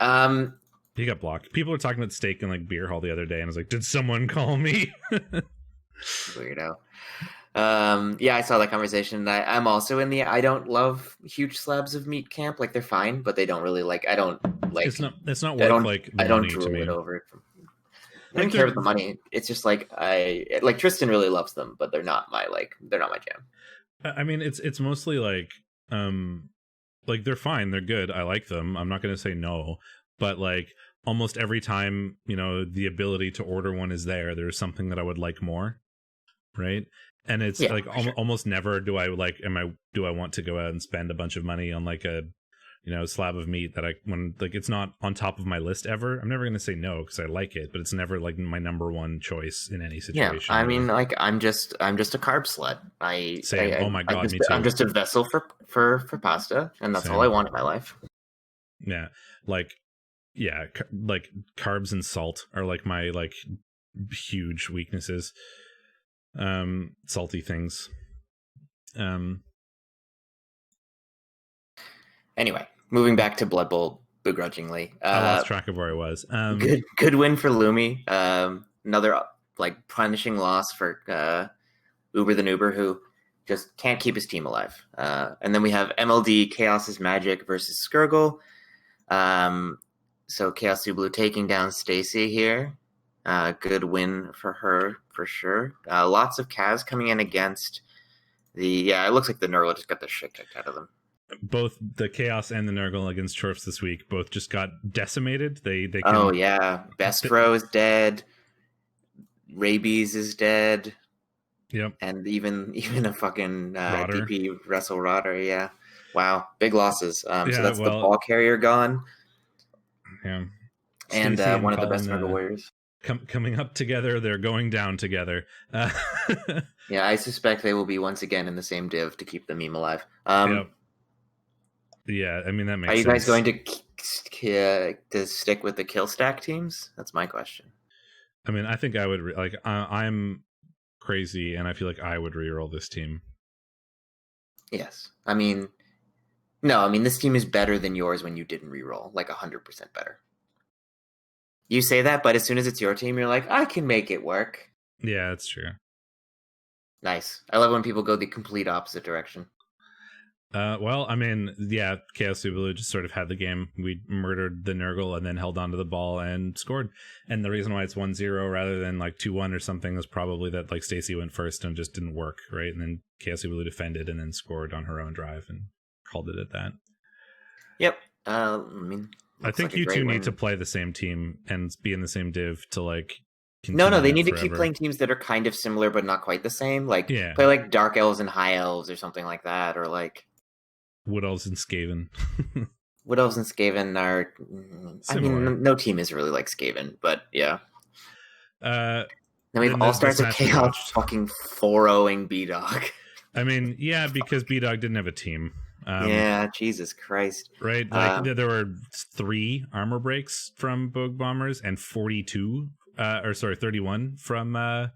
He got blocked. People were talking about steak in like beer hall the other day, and I was like, "Did someone call me?" Weirdo. Yeah, I saw that conversation. I'm also in the I don't love huge slabs of meat camp. Like they're fine, but they don't really like. I don't like. It's not worth like the money to me. It over. I don't care about the money. It's just like Tristan really loves them, but they're not my jam. I mean, it's mostly like they're fine, they're good. I like them. I'm not going to say no, but like almost every time, the ability to order one is there's something that I would like more, right? And it's almost never do I want to go out and spend a bunch of money on like a slab of meat that it's not on top of my list ever. I'm never going to say no because I like it, but it's never like my number one choice in any situation. Yeah, I mean, like I'm just a carb slut. Oh my god, me too. I'm just a vessel for pasta, and that's all I want in my life. Yeah, like carbs and salt are like my like huge weaknesses. Salty things. Anyway, moving back to Blood Bowl begrudgingly. I lost track of where I was. Good win for Lumi. Another like punishing loss for Uber the Nuber, who just can't keep his team alive. And then we have MLD Chaos's Magic versus Skirgle. So Chaos Blue taking down Stacy here. Good win for her for sure. Lots of Kaz coming in against it looks like the Nurgle just got the shit kicked out of them. Both the Chaos and the Nurgle against Chorfs this week both just got decimated. They Best Row is dead. Rabies is dead. Yep. And even a fucking DP Wrestle Rotter, yeah. Wow, big losses. So that's the ball carrier gone. Yeah. And one of the best Nurgle Warriors. Coming up together, they're going down together. Yeah, I suspect they will be once again in the same div to keep the meme alive. Yep. Yeah, I mean that makes sense. Are you guys going to stick with the kill stack teams? That's my question. I mean, I think I would I'm crazy, and I feel like I would reroll this team. Yes, I mean No, I mean, this team is better than yours when you didn't reroll, like 100% better. You say that, but as soon as it's your team, you're like, I can make it work. Yeah, that's true. Nice. I love when people go the complete opposite direction. Well, I mean, yeah, Chaos Subaru just sort of had the game. We murdered the Nurgle and then held onto the ball and scored. And the reason why it's 1-0 rather than like 2-1 or something was probably that like Stacy went first and just didn't work, right? And then Chaos Subaru defended and then scored on her own drive and called it at that. Yep. I mean, I think like you two need to play the same team and be in the same div to like. No, they need to keep playing teams that are kind of similar but not quite the same. Like play like Dark Elves and High Elves or something like that, or like Wood Elves and Skaven. Wood Elves and Skaven are similar. I mean, no team is really like Skaven, but yeah. Then we've all starts of Chaos fucking 4-0ing B-Dog. I mean, yeah, because B-Dog didn't have a team. Yeah, Jesus Christ. Right? Like there were 3 armor breaks from Bogue Bombers and 31 from Locust.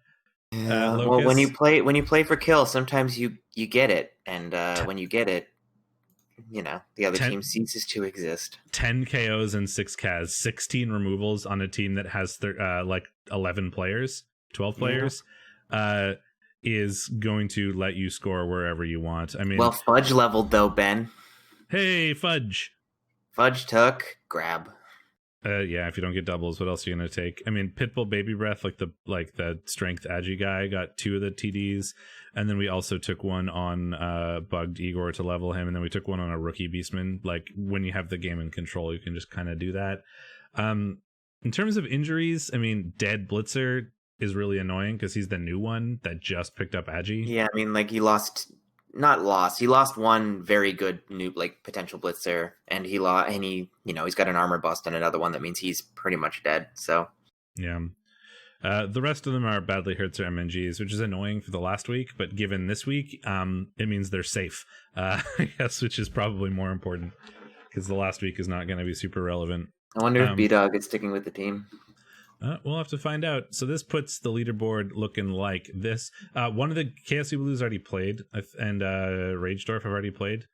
Well, when you play for kill, sometimes you get it, and when you get it, you know, the other team ceases to exist. 10 KOs and 6 CAS, 16 removals on a team that has like 11 players, 12 players, is going to let you score wherever you want. I mean, well, Fudge leveled though, Ben. Hey, Fudge. Fudge took grab. Yeah, if you don't get doubles, what else are you gonna take? I mean, Pitbull Baby Breath, like the strength agi guy, got 2 of the TDs, and then we also took one on bugged Igor to level him, and then we took one on a rookie Beastman. Like when you have the game in control, you can just kind of do that. In terms of injuries, I mean, Dead Blitzer is really annoying because he's the new one that just picked up agi. Yeah, I mean, like he lost one very good new like potential blitzer, and he's got an armor bust and another one that means he's pretty much dead. So yeah, the rest of them are badly hurts or MNGs, which is annoying for the last week, but given this week, it means they're safe, I guess, which is probably more important because the last week is not going to be super relevant. I wonder if B-Dog is sticking with the team. We'll have to find out. So this puts the leaderboard looking like this. One of the KSC Blues already played, and Ragedorf have already played.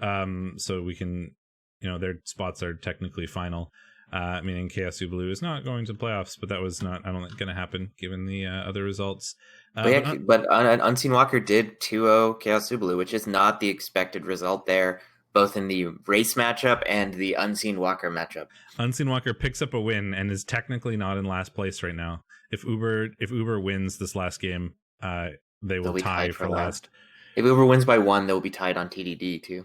So we can, their spots are technically final. Meaning KSC Blue is not going to playoffs, but that was not, I don't think, going to happen given the other results. But Unseen Walker did 2-0 Chaos Blue, which is not the expected result there, both in the race matchup and the Unseen Walker matchup. Unseen Walker picks up a win and is technically not in last place right now. If Uber wins this last game, they will tie for last. If Uber wins by 1, they'll be tied on TDD too.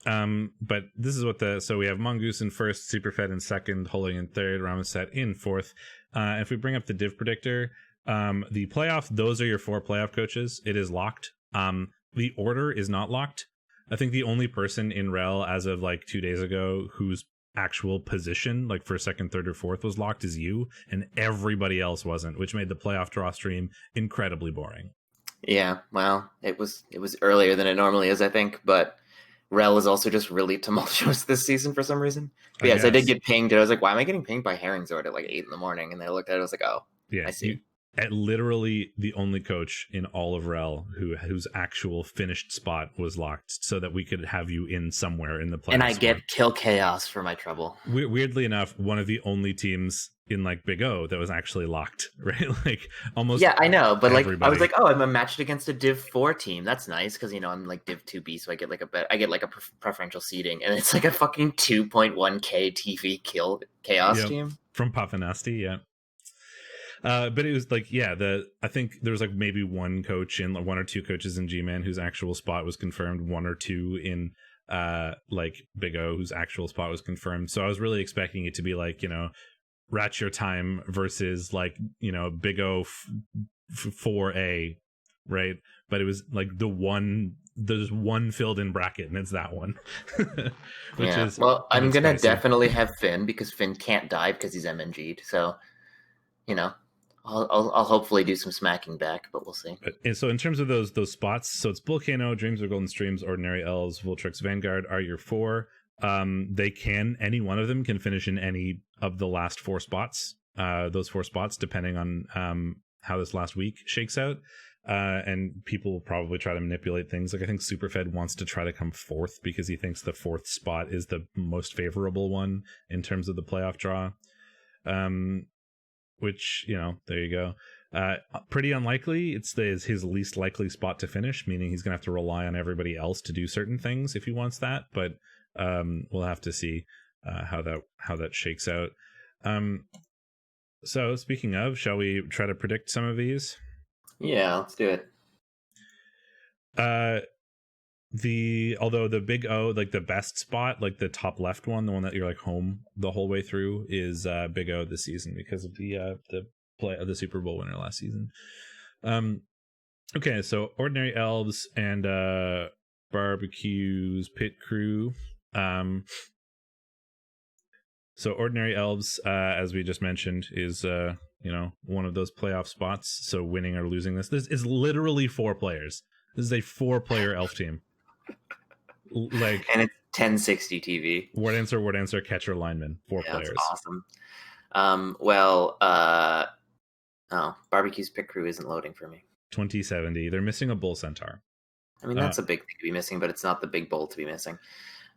But this is so we have Mongoose in first, Superfed in second, Holding in third, Ramaset in fourth. If we bring up the div predictor, the playoff, those are your 4 playoff coaches. It is locked. The order is not locked. I think the only person in REL as of like 2 days ago whose actual position, like for second, third, or fourth, was locked is you, and everybody else wasn't, which made the playoff draw stream incredibly boring. Yeah, well, it was earlier than it normally is, I think, but REL is also just really tumultuous this season for some reason. But yes, I did get pinged, and I was like, why am I getting pinged by Herringzord at like 8 a.m? And I looked at it, I was like, oh, yeah, I see. At literally the only coach in all of REL whose actual finished spot was locked, so that we could have you in somewhere in the playoffs. And I get Kill Chaos for my trouble. Weirdly enough, one of the only teams in like Big O that was actually locked, right? Like almost. Yeah, I know, but everybody. Like I was like, oh, I'm matched against a Div 4 team. That's nice because I'm like Div 2B, so I get like a preferential seeding, and it's like a fucking 2.1k TV Kill Chaos team from Puffinasti, yeah. But it was like, I think there was like maybe one or two coaches in G-Man whose actual spot was confirmed, 1 or 2 in like Big O whose actual spot was confirmed. So I was really expecting it to be like, Ratch Your Time versus like, Big O 4A, right? But it was like there's one filled in bracket, and it's that one. I'm gonna definitely have Finn because Finn can't die because he's MNG'd. So, I'll hopefully do some smacking back, but we'll see. And so in terms of those spots, so it's Volcano, Dreams of Golden Streams, Ordinary Elves, Vultrix, Vanguard are your 4. Any one of them can finish in any of the last 4 spots. Those 4 spots, depending on how this last week shakes out. And people will probably try to manipulate things. Like I think Superfed wants to try to come fourth because he thinks the fourth spot is the most favorable one in terms of the playoff draw. Which, there you go. Pretty unlikely. It's his least likely spot to finish, meaning he's gonna have to rely on everybody else to do certain things if he wants that. But we'll have to see how that shakes out. So speaking of, shall we try to predict some of these? Yeah, let's do it. Although the big O, like the best spot, like the top left one, the one that you're like home the whole way through, is Big O this season because of the play of the Super Bowl winner last season. Okay, so Ordinary Elves and Barbecue's Pit Crew. So Ordinary Elves, as we just mentioned, is one of those playoff spots. So winning or losing this is literally 4 players. This is a 4-player elf team. And it's 1060 TV. Word answer, catcher, lineman. 4 players. That's awesome. Barbecue's Pit Crew isn't loading for me. 2070. They're missing a Bull Centaur. I mean, that's a big thing to be missing, but it's not the big bull to be missing.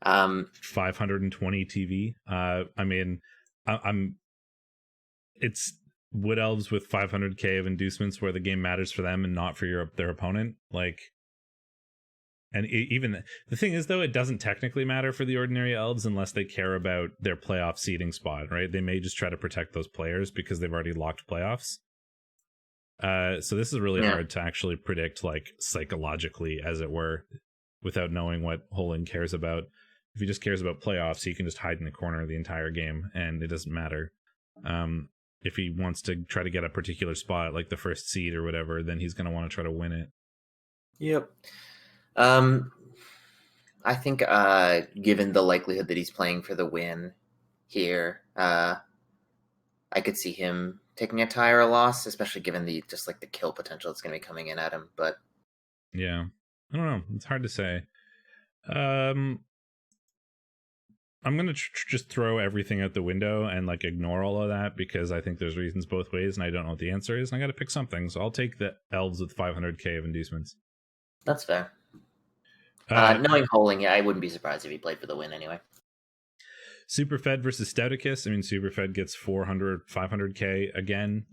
520 TV. It's Wood Elves with 500k of inducements where the game matters for them and not for their opponent. And even the thing is, though, it doesn't technically matter for the Ordinary Elves unless they care about their playoff seeding spot, right? They may just try to protect those players because they've already locked playoffs. So this is really hard to actually predict, psychologically, as it were, without knowing what Holin cares about. If he just cares about playoffs, he can just hide in the corner the entire game, and it doesn't matter. If he wants to try to get a particular spot, like the first seed or whatever, then he's going to want to try to win it. Yep. I think, given the likelihood that he's playing for the win here, I could see him taking a tie or a loss, especially given the kill potential that's going to be coming in at him. But yeah, I don't know. It's hard to say. I'm going to just throw everything out the window and ignore all of that because I think there's reasons both ways and I don't know what the answer is and I got to pick something. So I'll take the Elves with 500k of inducements. That's fair. Knowing Holing, I wouldn't be surprised if he played for the win anyway. Superfed versus Stouticus. I mean, Superfed gets 500k again.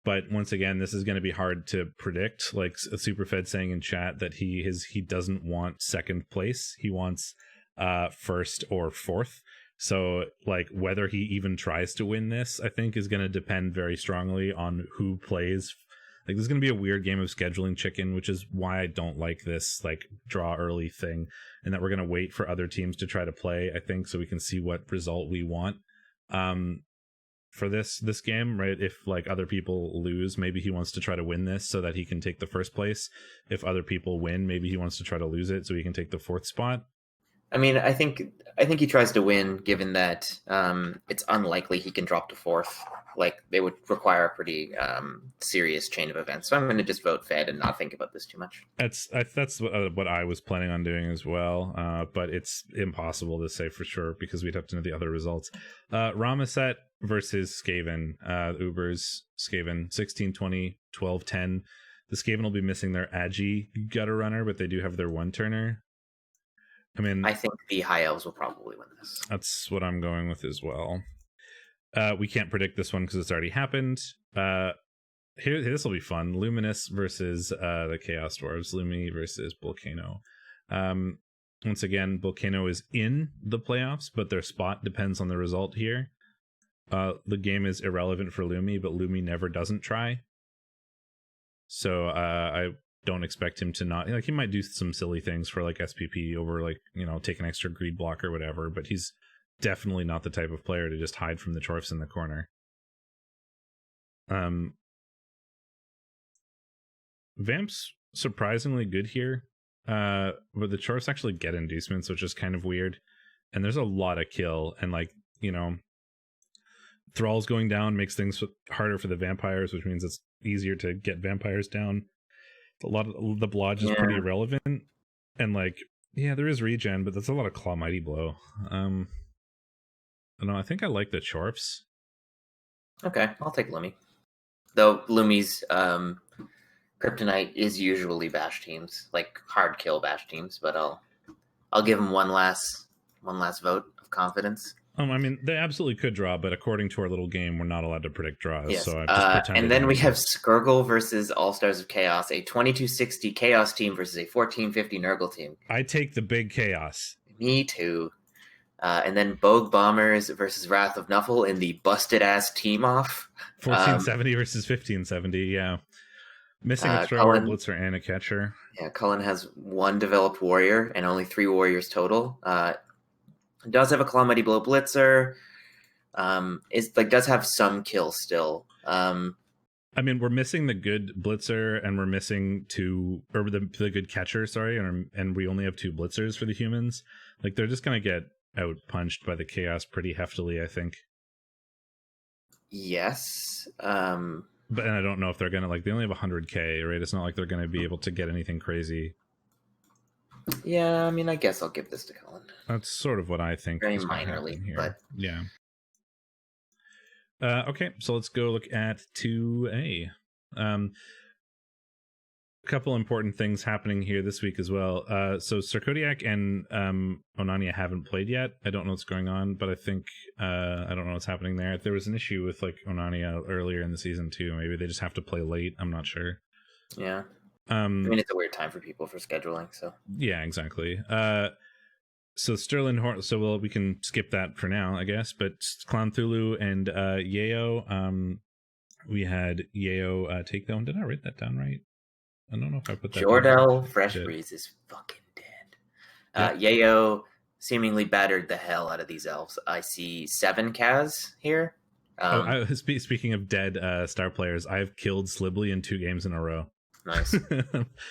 But once again, this is going to be hard to predict. Like Superfed saying in chat that he doesn't want second place. He wants first or fourth. So whether he even tries to win this, I think is going to depend very strongly on who plays. This is going to be a weird game of scheduling chicken, which is why I don't like this draw early thing, and that we're going to wait for other teams to try to play, I think, so we can see what result we want for this game, right? If other people lose, maybe he wants to try to win this so that he can take the first place. If other people win, maybe he wants to try to lose it so he can take the fourth spot. I mean, I think he tries to win, given that it's unlikely he can drop to fourth. They would require a pretty serious chain of events. So I'm going to just vote Fed and not think about this too much. That's what I was planning on doing as well. But it's impossible to say for sure because we'd have to know the other results. Ramaset versus Skaven. Uber's Skaven 16-20, 12-10. The Skaven will be missing their Agi gutter runner, but they do have their one turner. I think the High Elves will probably win this. That's what I'm going with as well. We can't predict this one because it's already happened. This will be fun. Luminous versus the Chaos Dwarves. Lumi versus Volcano. Once again, Volcano is in the playoffs, but their spot depends on the result here. The game is irrelevant for Lumi, but Lumi never doesn't try. So I don't expect him to not he might do some silly things for SPP over take an extra greed block or whatever, but he's definitely not the type of player to just hide from the Chorfs in the corner. Vamp's surprisingly good here, but the Chorfs actually get inducements, which is kind of weird, and there's a lot of kill, and Thralls going down makes things harder for the vampires, which means it's easier to get vampires down. A lot of the blodge is pretty irrelevant, and there is regen, but that's a lot of Claw Mighty Blow. I don't know, I think I like the Chorfs. Okay, I'll take Lumi. Though Lumi's Kryptonite is usually bash teams, like hard kill bash teams, but I'll give them one last vote of confidence. I mean, they absolutely could draw, but according to our little game, we're not allowed to predict draws. Yes. So I've just pretended. And then we have Skirgle versus All Stars of Chaos, a 2260 Chaos team versus a 1450 Nurgle team. I take the big Chaos. Me too. And then Bogue Bombers versus Wrath of Nuffle in the busted ass team off. 1470 versus 1570. Yeah, missing a thrower, blitzer, and a catcher. Yeah, Cullen has one developed warrior and only 3 warriors total. Does have a Claw Mighty Blow blitzer. Does have some kills still. I mean, we're missing the good blitzer, and we're missing the good catcher. Sorry, and we only have 2 blitzers for the humans. Like, they're just gonna get out punched by the Chaos pretty heftily, I think. Yes. But I don't know if they're gonna, like, they only have 100k, right? It's not like they're gonna be able to get anything crazy. Yeah, I mean, I guess I'll give this to Cullen. That's sort of what I think. Very minorly, but yeah. Okay, so let's go look at 2A. A couple important things happening here this week as well. So Sarkodiak and Onania haven't played yet. I don't know what's going on, but I think I don't know what's happening there. There was an issue with like Onania earlier in the season too. Maybe they just have to play late. I'm not sure. Yeah. I mean, it's a weird time for people for scheduling. So yeah, exactly. So Sterling Horn. So we can skip that for now, I guess. But Clown Thulu and Yayo. We had Yayo take that one. Did I write that down right? I don't know if I put that. Jordell Fresh Breeze is fucking dead. Yayo seemingly battered the hell out of these elves. I see 7 Kaz here. Speaking of dead star players, I've killed Slibley in 2 games in a row. Nice.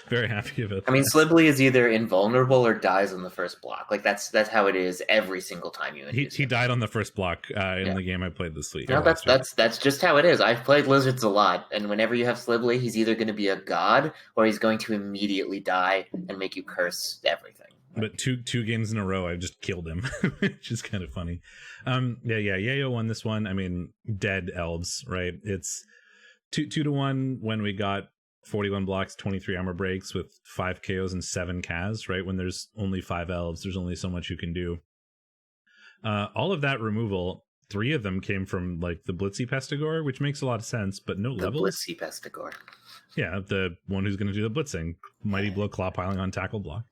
Very happy about that. I mean, Slibley is either invulnerable or dies on the first block. Like that's how it is every single time you introduce he died on the first block in the game I played this week. No, that's just how it is. I've played Lizards a lot, and whenever you have Slibley, he's either going to be a god or he's going to immediately die and make you curse everything. But two games in a row, I've just killed him, which is kind of funny. Yayo won this one. I mean, dead elves, right? It's 2-1 when we got 41 blocks, 23 armor breaks with 5 KOs and 7 Kaz, right? When there's only 5 elves, there's only so much you can do. All of that removal, 3 of them came from like the Blitzy Pestigore, which makes a lot of sense, but no levels. Blitzy Pestigore. Yeah, the one who's going to do the blitzing. Mighty Blow, Claw Piling on, Tackle Block.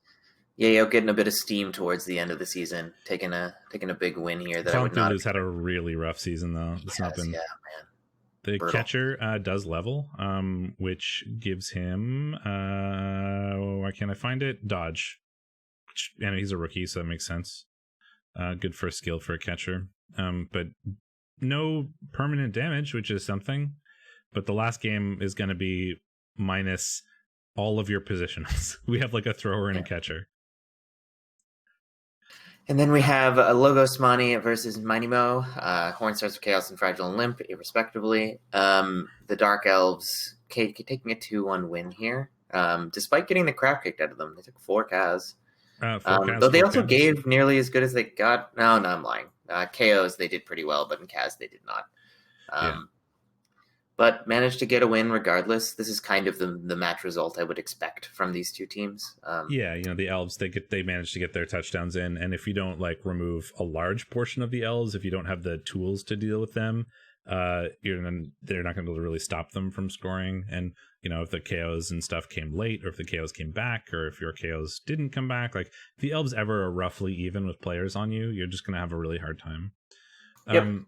Yeah, getting a bit of steam towards the end of the season, taking a big win here. That Clown Thulu's had a really rough season though. It's not been. Yeah, man. The Brutal. catcher does level, which gives him why can't I find it? Dodge. And he's a rookie, so that makes sense. Good first skill for a catcher. But no permanent damage, which is something. But the last game is going to be minus all of your positionals. We have like a thrower and a catcher. And then we have Logos Mani versus Minimo, Horn Stars of Chaos and Fragile and Limp, irrespectively. The Dark Elves taking a 2-1 win here, despite getting the crap kicked out of them. They took 4 Kaz. Though they also gave nearly as good as they got. No, I'm lying. KOs, they did pretty well, but in Kaz, they did not. But managed to get a win regardless. This is kind of the match result I would expect from these 2 teams. The elves, they managed to get their touchdowns in, and if you don't like remove a large portion of the elves, if you don't have the tools to deal with them, they're not going to be able to really stop them from scoring. And if the KOs and stuff came late, or if the KOs came back, or if your KOs didn't come back, like if the elves ever are roughly even with players on you, you're just going to have a really hard time. Yep.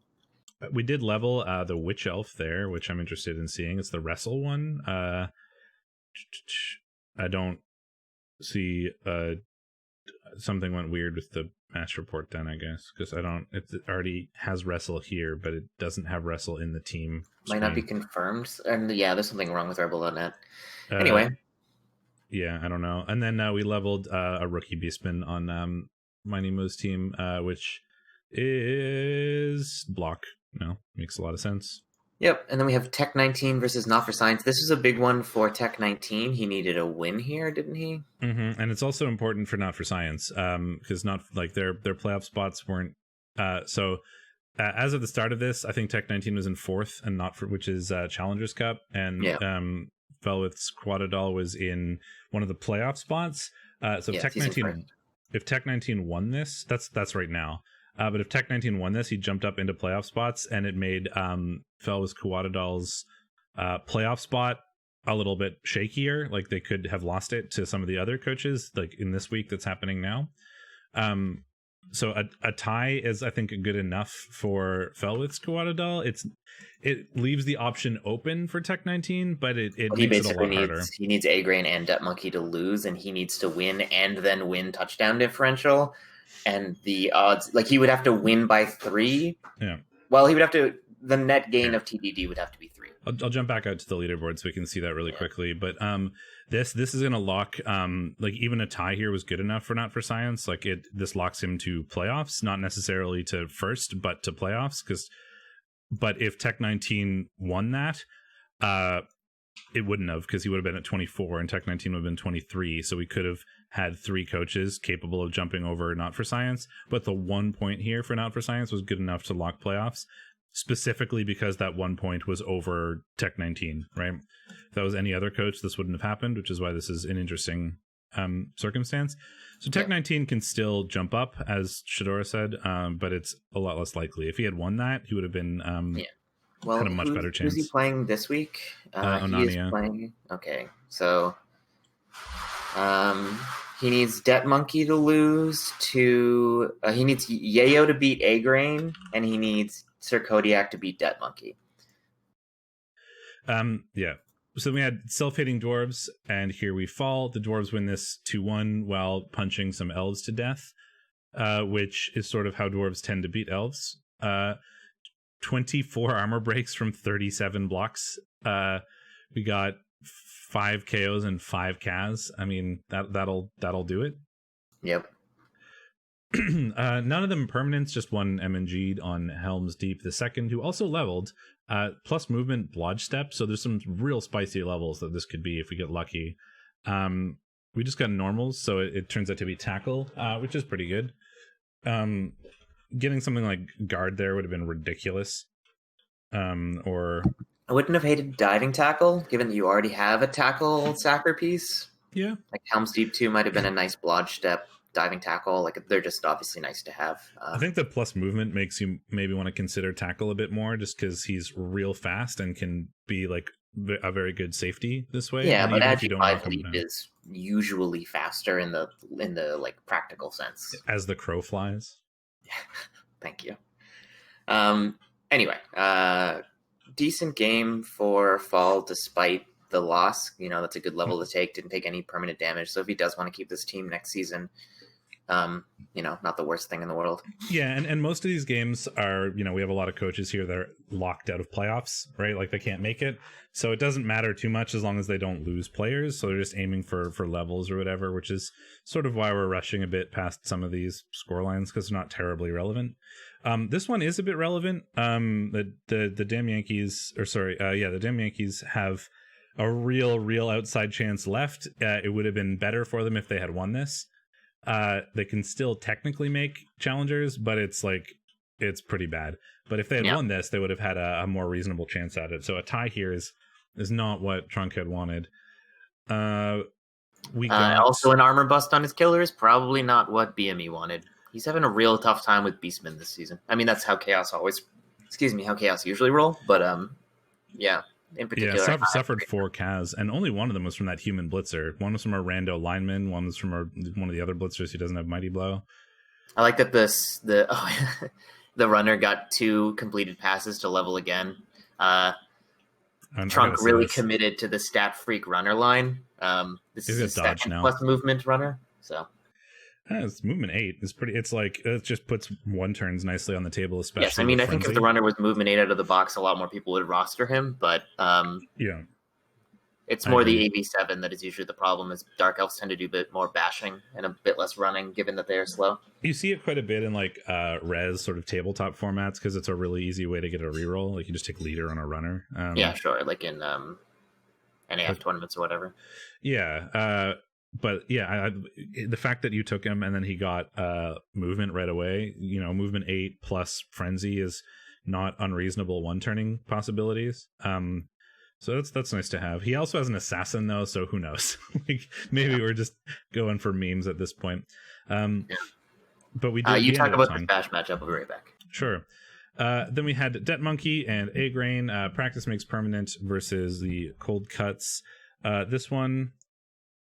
We did level the Witch Elf there, which I'm interested in seeing. It's the Wrestle one. I don't see something went weird with the match report then, I guess, because it already has Wrestle here, but it doesn't have Wrestle in the team. Might not be confirmed. And there's something wrong with REBBL.net. Anyway. Yeah, I don't know. And then we leveled a rookie Beastman on Minimo's team, which is block. No, makes a lot of sense. Yep, and then we have Tech 19 versus Not for Science. This is a big one for Tech 19. He needed a win here, didn't he? Mm-hmm. And it's also important for Not for Science, because not like their playoff spots weren't. So as of the start of this, I think Tech 19 was in 4th, and which is Challengers Cup, and Felwith's Quaddadal was in one of the playoff spots. So Yeah, Tech he's in 19, first. if Tech 19 won this, that's right now. But if Tech 19 won this, he jumped up into playoff spots, and it made Felwith's Quaddadal's playoff spot a little bit shakier. Like they could have lost it to some of the other coaches, like in this week that's happening now. So a tie is, I think, good enough for Felwith's Quaddadal. It leaves the option open for Tech 19, but it He makes it a basically lot harder. needs A Grain and Det Monkey to lose, and he needs to win and then win touchdown differential. And the odds, like he would have to win by 3. Yeah. Well, he would have to. The net gain of TDD would have to be 3. I'll jump back out to the leaderboard so we can see that really quickly. But this is gonna lock like even a tie here was good enough for Not for Science. Like this locks him to playoffs, not necessarily to first, but to playoffs. But if Tech 19 won that, it wouldn't have, because he would have been at 24 and Tech 19 would have been 23. So we could have had 3 coaches capable of jumping over Not for Science. But the 1 point here for Not for Science was good enough to lock playoffs, specifically because that 1 point was over Tech 19, right? If that was any other coach, this wouldn't have happened, which is why this is an interesting circumstance. So Tech 19 can still jump up, as Shadorra said, but it's a lot less likely. If he had won that, he would have been had a much better chance. Who's he playing this week? He Onania. is playing. Okay, so he needs Det Monkey to lose to. He needs Yayo to beat A Grain, and he needs Sir Kodiak to beat Det Monkey. Yeah. So we had self-hating dwarves, and here we fall. The dwarves win this 2-1 while punching some elves to death, which is sort of how dwarves tend to beat elves. 24 armor breaks from 37 blocks. We got 5 KOs and 5 Kaz. I mean, that'll do it. Yep. None of them permanents, just one MNG'd on Helm's Deep the second, who also leveled, plus movement, Blodge Step. So there's some real spicy levels that this could be if we get lucky. We just got normals, so it turns out to be tackle, which is pretty good. Getting something like guard there would have been ridiculous. Or I wouldn't have hated diving tackle, given that you already have a tackle sacker piece. yeah, Like Helm's Deep 2 might have been a nice Blodge Step diving tackle. Like they're just obviously nice to have. I think the plus movement makes you maybe want to consider tackle a bit more, just because he's real fast and can be like a very good safety this way. Yeah, and but even if you Agi don't 5 knock him leap down. is usually faster in the like practical sense. As the crow flies. Thank you. Anyway, decent game for Fall despite the loss. You know, that's a good level to take. Didn't take any permanent damage. So if he does want to keep this team next season, you know, not the worst thing in the world. Yeah, and most of these games are, you know, we have a lot of coaches here that are locked out of playoffs, right? Like they can't make it. So it doesn't matter too much as long as they don't lose players. So they're just aiming for levels or whatever, which is sort of why we're rushing a bit past some of these score lines, because they're not terribly relevant. This one is a bit relevant. The damn Yankees, the damn Yankees have a real outside chance left. It would have been better for them if they had won this. They can still technically make challengers, but it's pretty bad. But if they had won this, they would have had a more reasonable chance at it. So a tie here is not what Trunk had wanted. We got also an armor bust on his killer is probably not what BME wanted. He's having a real tough time with Beastmen this season. I mean, that's how Chaos usually roll. But yeah, in particular, suffered 4 Kaz, and only one of them was from that human blitzer. One was from our rando lineman. One was from one of the other blitzers who doesn't have Mighty Blow. I like that the runner got 2 completed passes to level again. Trunk really committed to the stat freak runner line. This is his second plus movement runner. So it's movement 8. It's pretty. It's like it just puts one turns nicely on the table, especially. Yes, I mean I think if the runner was movement 8 out of the box, a lot more people would roster him. But yeah, it's more the AV7 that is usually the problem. Is Dark Elves tend to do a bit more bashing and a bit less running, given that they are slow. You see it quite a bit in like res sort of tabletop formats because it's a really easy way to get a reroll. Like you just take leader on a runner. Yeah, sure. Like in NAF tournaments or whatever. Yeah, but yeah, the fact that you took him and then he got movement right away. You know, movement 8 plus frenzy is not unreasonable one turning possibilities. So that's nice to have. He also has an assassin though, so who knows? Like maybe we're just going for memes at this point. But we did. You we talk ended up about the tying. Bash matchup. I'll be right back. Sure. Then we had Det Monkey and A Grain. Practice makes permanent versus the Cold Cuts. This one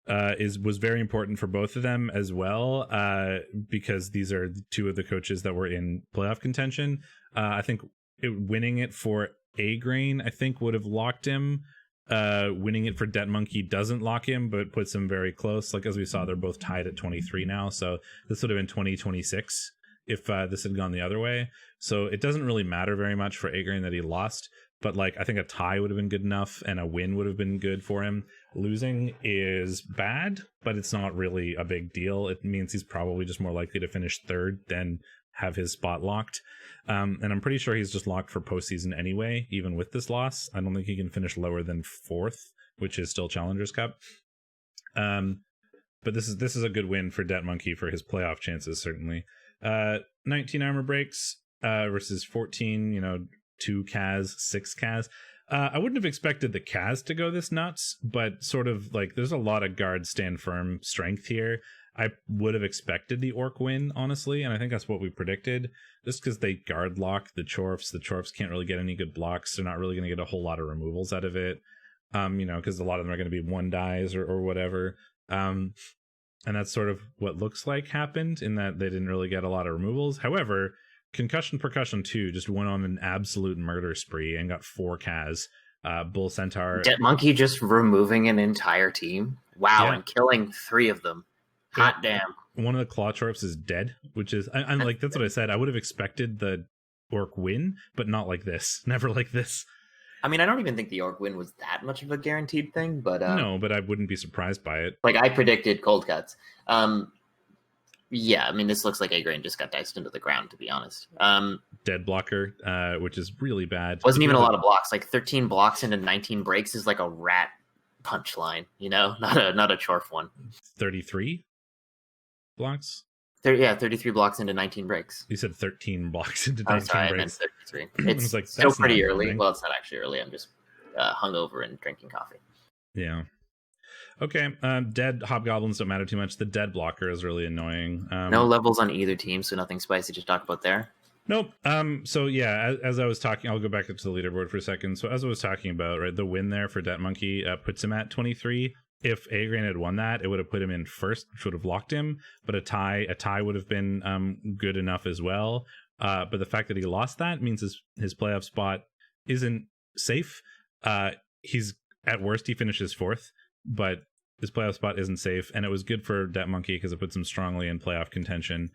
was very important for both of them as well, because these are two of the coaches that were in playoff contention. I think winning it for A Grain, I think, would have locked him. Winning it for Det Monkey doesn't lock him, but puts him very close. Like as we saw, they're both tied at 23 now, so this would have been 2026 if this had gone the other way. So it doesn't really matter very much for A Grain that he lost, but like I think a tie would have been good enough, and a win would have been good for him. Losing is bad, but it's not really a big deal. It means he's probably just more likely to finish third than have his spot locked. And I'm pretty sure he's just locked for postseason anyway, even with this loss. I don't think he can finish lower than fourth, which is still Challengers Cup. But this is a good win for Det Monkey for his playoff chances, certainly. 19 armor breaks versus 14, 2 Kaz, 6 Kaz. I wouldn't have expected the Kaz to go this nuts, but sort of like there's a lot of guard stand firm strength here. I would have expected the Orc win, honestly, and I think that's what we predicted, just because they guard lock the Chorfs. The Chorfs can't really get any good blocks. They're not really going to get a whole lot of removals out of it, because a lot of them are going to be 1 dies or whatever. And that's sort of what looks like happened, in that they didn't really get a lot of removals. However, Concussion Percussion 2 just went on an absolute murder spree and got 4 Kaz. Bull Centaur. Det Monkey just removing an entire team. Wow, Yeah. and killing 3 of them. Hot damn. One of the Claw Chorfs is dead, which is, I'm like, that's what I said. I would have expected the Orc win, but not like this. Never like this. I mean, I don't even think the Orc win was that much of a guaranteed thing, but No, but I wouldn't be surprised by it. like I predicted cold cuts. Yeah, I mean, this looks like A Grain just got diced into the ground, to be honest. Dead blocker, which is really bad. Wasn't even a lot of blocks. Like 13 blocks into 19 breaks is like a rat punchline, not a Chorf one. 33 blocks? 33 blocks into 19 breaks. You said 13 blocks into 19 I'm sorry, breaks. I meant 33. It's like, still that's pretty not early. happening. Well, it's not actually early. I'm just hungover and drinking coffee. Yeah. Okay. Dead hobgoblins don't matter too much. The dead blocker is really annoying. No levels on either team, so nothing spicy to talk about there. Nope. So yeah, as I was talking, I'll go back up to the leaderboard for a second. So as I was talking about, right, the win there for Det Monkey puts him at 23. If A Grain had won that, it would have put him in first, which would have locked him. But a tie would have been good enough as well. But the fact that he lost that means his playoff spot isn't safe. He's at worst he finishes fourth, but his playoff spot isn't safe. And it was good for Det Monkey because it puts him strongly in playoff contention.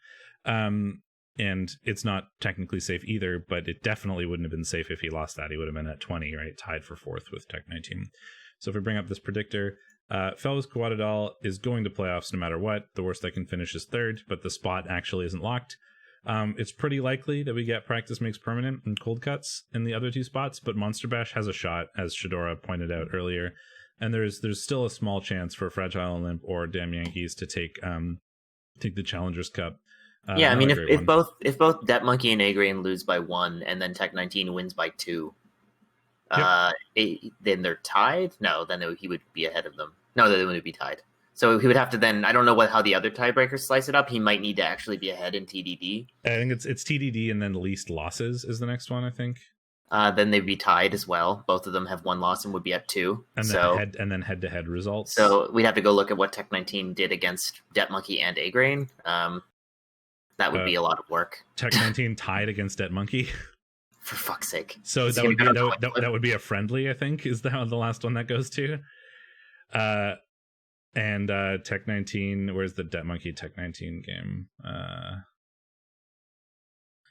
And it's not technically safe either, but it definitely wouldn't have been safe if he lost that. He would have been at 20, right? Tied for fourth with Tech 19. So if we bring up this predictor, Fellows Coatadal is going to playoffs no matter what. The worst they can finish is third, but the spot actually isn't locked. It's pretty likely that we get Practice Makes Permanent and Cold Cuts in the other 2 spots, but Monster Bash has a shot, as Shadorra pointed out earlier. And there's still a small chance for Fragile Olymp or Damn Yankees to take the Challengers Cup. Yeah, I mean, if both Det Monkey and A Grain lose by 1, and then Tech 19 wins by 2, then they're tied. No, then he would be ahead of them. No, they wouldn't be tied. So he would have to then. I don't know how the other tiebreakers slice it up. He might need to actually be ahead in TDD. I think it's TDD and then least losses is the next one. I think. Then they'd be tied as well. Both of them have 1 loss and would be at 2. And then head-to-head results. So we'd have to go look at what Tech 19 did against Det Monkey and A Grain. That would be a lot of work. Tech 19 tied against Det Monkey. For fuck's sake! So that would be a friendly. I think is the last one that goes to. And Tech 19. Where's the Det Monkey Tech 19 game? I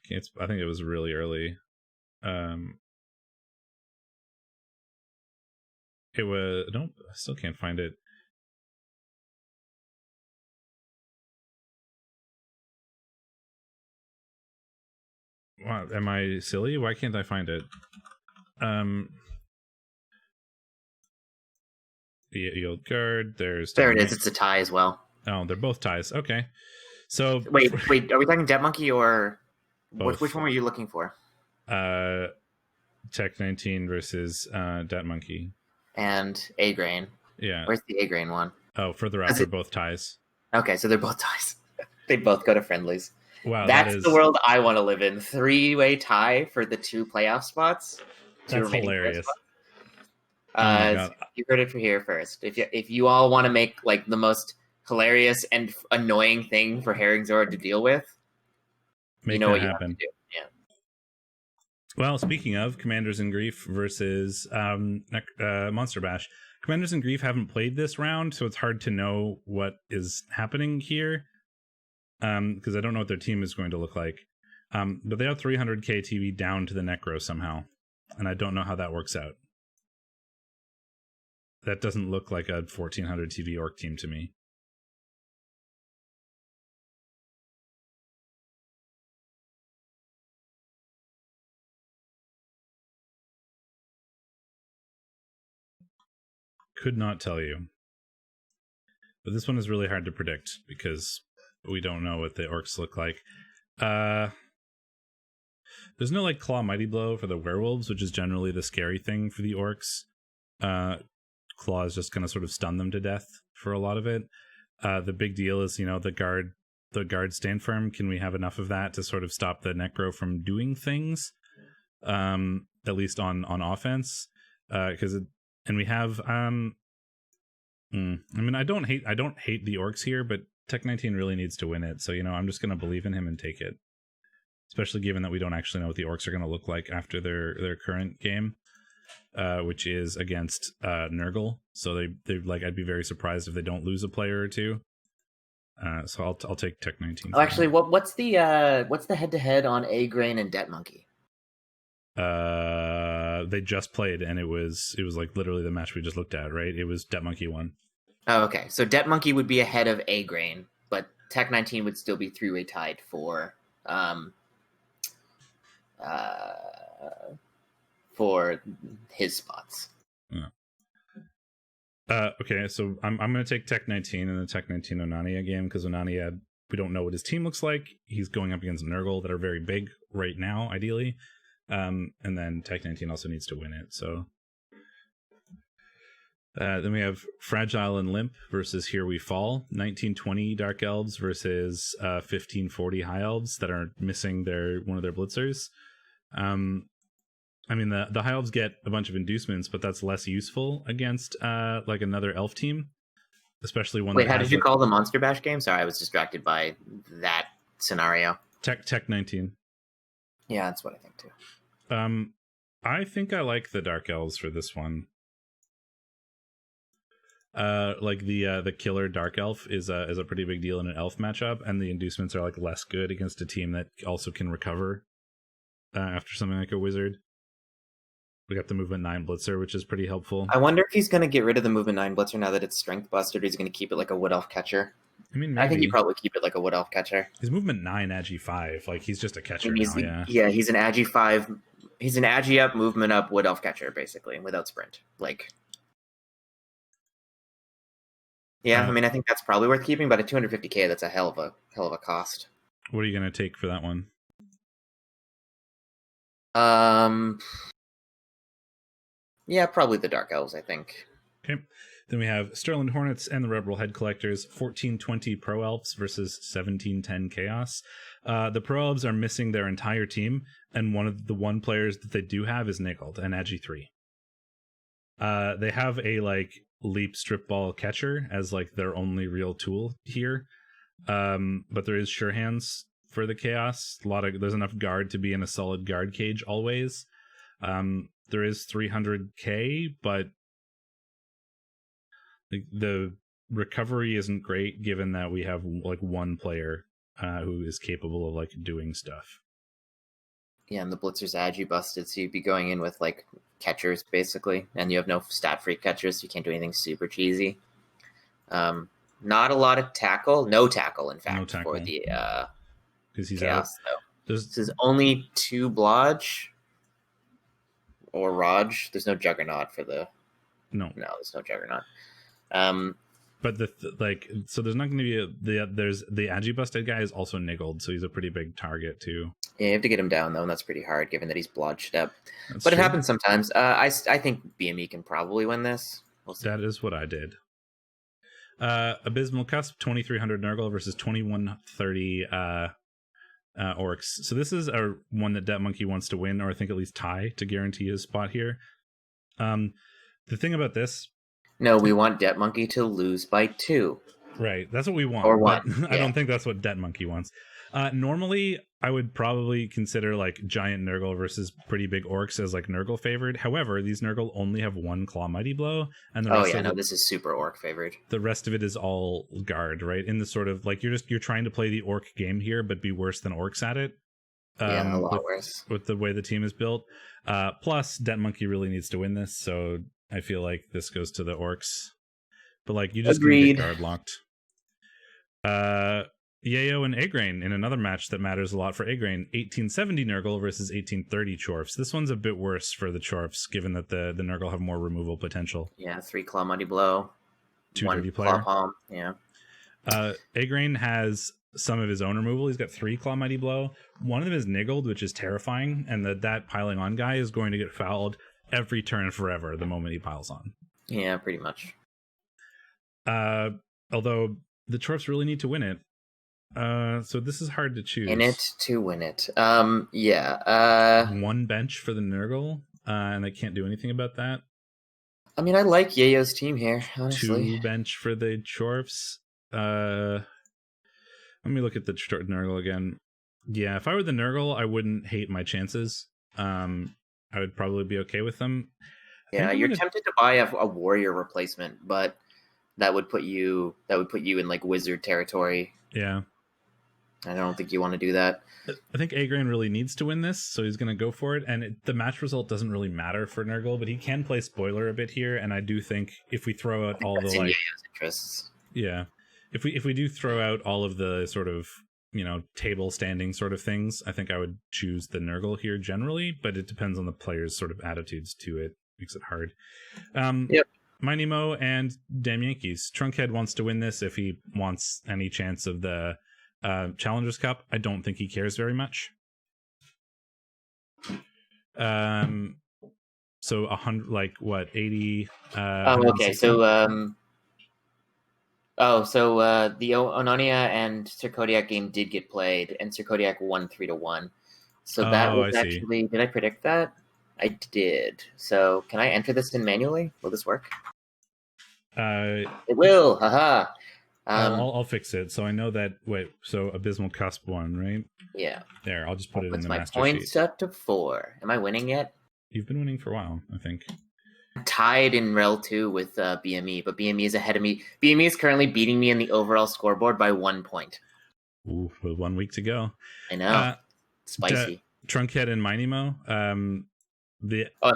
think it was really early. It was. I still can't find it. Wow, am I silly? Why can't I find it? The Yield Guard. There it is. It's a tie as well. Oh, they're both ties. Okay. So wait. Are we talking Det Monkey or which one were you looking for? Tech 19 versus Det Monkey. and A grain. Yeah. Where's the A grain one? Oh, further up, they're both ties. Okay, so they're both ties. They both go to friendlies. Wow, That's the world I want to live in. 3-way tie for the 2 playoff spots. That's hilarious. You heard it here first. If you all want to make like the most hilarious and annoying thing for Herringzora to deal with, make what you happen. have to do. Yeah. Well, speaking of Commanders in Grief versus Monster Bash, Commanders in Grief haven't played this round, so it's hard to know what is happening here. Because I don't know what their team is going to look like. But they have 300k TV down to the Necro somehow, and I don't know how that works out. That doesn't look like a 1400 TV Orc team to me. Could not tell you. But this one is really hard to predict because we don't know what the orcs look like. There's no like Claw Mighty Blow for the werewolves, which is generally the scary thing for the orcs. Claw is just going to sort of stun them to death for a lot of it. The big deal is, the guard stand firm. Can we have enough of that to sort of stop the Necro from doing things? At least on offense. And we have I mean, I don't hate the orcs here, but Tech 19 really needs to win it. So, I'm just going to believe in him and take it. Especially given that we don't actually know what the orcs are going to look like after their current game, which is against Nurgle. So they like, I'd be very surprised if they don't lose a player or two. So I'll take Tech 19. Oh, actually, what's the head to head on A Grain and Debt Monkey? They just played, and it was like literally the match we just looked at, right? It was Debt Monkey won. Oh, okay. So Debt Monkey would be ahead of A Grain, but Tech 19 would still be 3-way tied for his spots. Yeah. Okay, so I'm going to take Tech 19 in the Tech 19 Onania game because Onania, we don't know what his team looks like. He's going up against Nurgle that are very big right now, ideally. And then Tech 19 also needs to win it. So then we have Fragile and Limp versus Here We Fall. 1920 Dark Elves versus 1540 High Elves that are missing one of their blitzers. I mean, the High Elves get a bunch of inducements, but that's less useful against like another elf team, especially one. Wait, how did you call the Monster Bash game? Sorry, I was distracted by that scenario. Tech 19. Yeah, that's what I think too. I think I like the Dark Elves for this one. Like the killer Dark Elf is a pretty big deal in an elf matchup, and the inducements are like less good against a team that also can recover after something like a wizard. We got the Movement 9 Blitzer, which is pretty helpful. I wonder if he's going to get rid of the Movement 9 Blitzer now that it's Strength Busted, or he's going to keep it like a Wood Elf Catcher. I mean, maybe. I think he'd probably keep it like a Wood Elf Catcher. His Movement 9, Agi 5. Like, he's just a catcher now, yeah. Yeah, he's an Agi 5. He's an Agi up, Movement up, Wood Elf Catcher, basically, without Sprint. Like... Yeah, I mean, I think that's probably worth keeping, but at 250k, that's a hell of a cost. What are you going to take for that one? Yeah, probably the Dark Elves, I think. Okay. Then we have Sterling Hornets and the REBBL Head Collectors, 1420 Pro Elves versus 1710 Chaos. The Pro Elves are missing their entire team, and one of the players that they do have is Niggled and Agi 3. They have a like leap strip ball catcher as like their only real tool here, but there is Sure Hands for the Chaos. There's enough guard to be in a solid guard cage always. There is 300k, but the recovery isn't great given that we have like one player who is capable of like doing stuff. Yeah, and the Blitzer's Agi busted, so you'd be going in with like catchers basically, and you have no stat free catchers, so you can't do anything super cheesy. Not a lot of tackle, no tackle in fact, for the because he's Chaos, out. This is only 2 Blodge or Raj. There's no Juggernaut for the no, there's no Juggernaut. But so there's not going to be there's the Agi busted guy is also niggled, so he's a pretty big target too. Yeah, you have to get him down though, and that's pretty hard given that he's blodged up. That's But true. it happens sometimes. I think BME can probably win this. We'll see. That is what I did. Abysmal Cusp, 2300 Nurgle versus 2130 Orcs. So this is a one that Debt Monkey wants to win, or I think at least tie to guarantee his spot here. The thing about this... No, we want Debt Monkey to lose by 2. Right, that's what we want. Or 1. I don't think that's what Debt Monkey wants. Normally, I would probably consider like Giant Nurgle versus pretty big Orcs as like Nurgle favored. However, these Nurgle only have 1 Claw Mighty Blow, and the rest this is super Orc favored. The rest of it is all Guard, right? In the sort of like you're trying to play the Orc game here, but be worse than Orcs at it. A lot worse with the way the team is built. Plus, Debt Monkey really needs to win this, so I feel like this goes to the Orcs. But like you just Agreed. get Guard locked. Yayo and Agrain in another match that matters a lot for Agrain. 1870 Nurgle versus 1830 Chorfs. This one's a bit worse for the Chorfs, given that the Nurgle have more removal potential. Yeah, 3 Claw Mighty Blow. 2 1 Dirty Claw Player. Palm. Yeah. Agrain has some of his own removal. He's got 3 Claw Mighty Blow. One of them is Niggled, which is terrifying, and that piling on guy is going to get fouled every turn forever the moment he piles on. Yeah, pretty much. Although the Chorfs really need to win it. So this is hard to choose. In it to win it. Yeah. 1 bench for the Nurgle, and they can't do anything about that. I mean, I like Yayo's team here, honestly. 2 bench for the Chorfs. Let me look at the Nurgle again. Yeah, if I were the Nurgle, I wouldn't hate my chances. I would probably be okay with them. Yeah, you're tempted to buy a warrior replacement, but that would put you in like wizard territory. Yeah. I don't think you want to do that. I think Agrain really needs to win this, so he's going to go for it. And the match result doesn't really matter for Nurgle, but he can play spoiler a bit here. And I do think if we throw out all the like interests, yeah, if we do throw out all of the sort of table standing sort of things, I think I would choose the Nurgle here generally. But it depends on the players' sort of attitudes to it. Makes it hard. Yep. My Nemo and Damn Yankees. Trunkhead wants to win this if he wants any chance of the Challengers Cup. I don't think he cares very much. So 100, like what, 80? Okay. So the Ononia and Sir Kodiak game did get played, and Sir Kodiak won 3-1. So that was actually. Did I predict that? I did. So can I enter this in manually? Will this work? It will. Haha. I'll fix it. So I know that. Wait. So Abysmal Cusp won, right? Yeah. There. I'll just put it in the master my points sheet. Up to 4. Am I winning yet? You've been winning for a while, I think. Tied in REL 2 with BME, but BME is ahead of me. BME is currently beating me in the overall scoreboard by 1 point. Ooh, with 1 week to go. I know. Spicy. Trunkhead and Minimo. I'm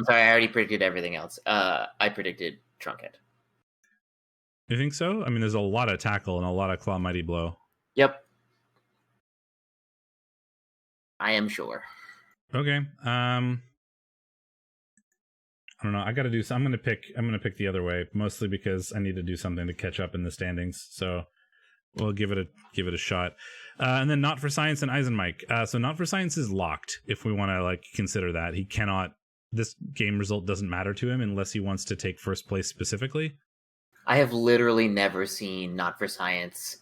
sorry. I already predicted everything else. I predicted Trunkhead. You think so? I mean, there's a lot of tackle and a lot of Claw Mighty Blow. Yep. I am sure. Okay. I don't know. I got to do. I'm gonna pick the other way, mostly because I need to do something to catch up in the standings. So we'll give it a shot. And then Not for Science and Eisenmike. So Not for Science is locked. If we want to consider that, he cannot. This game result doesn't matter to him unless he wants to take first place specifically. I have literally never seen Not for Science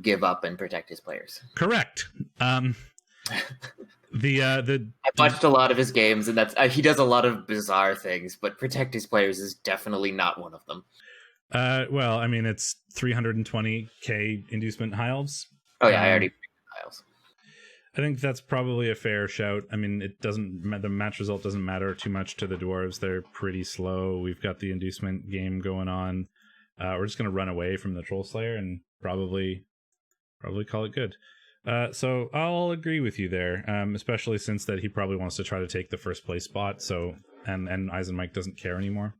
give up and protect his players. Correct. I've watched a lot of his games, and that's he does a lot of bizarre things, but protect his players is definitely not one of them. Well, I mean, it's 320k inducement high elves. Oh yeah, I already picked the elves. I think that's probably a fair shout. I mean, the match result doesn't matter too much to the dwarves. They're pretty slow. We've got the inducement game going on. We're just going to run away from the Troll Slayer and probably call it good. So I'll agree with you there, especially since that he probably wants to try to take the first place spot. So and Eisenmike doesn't care anymore.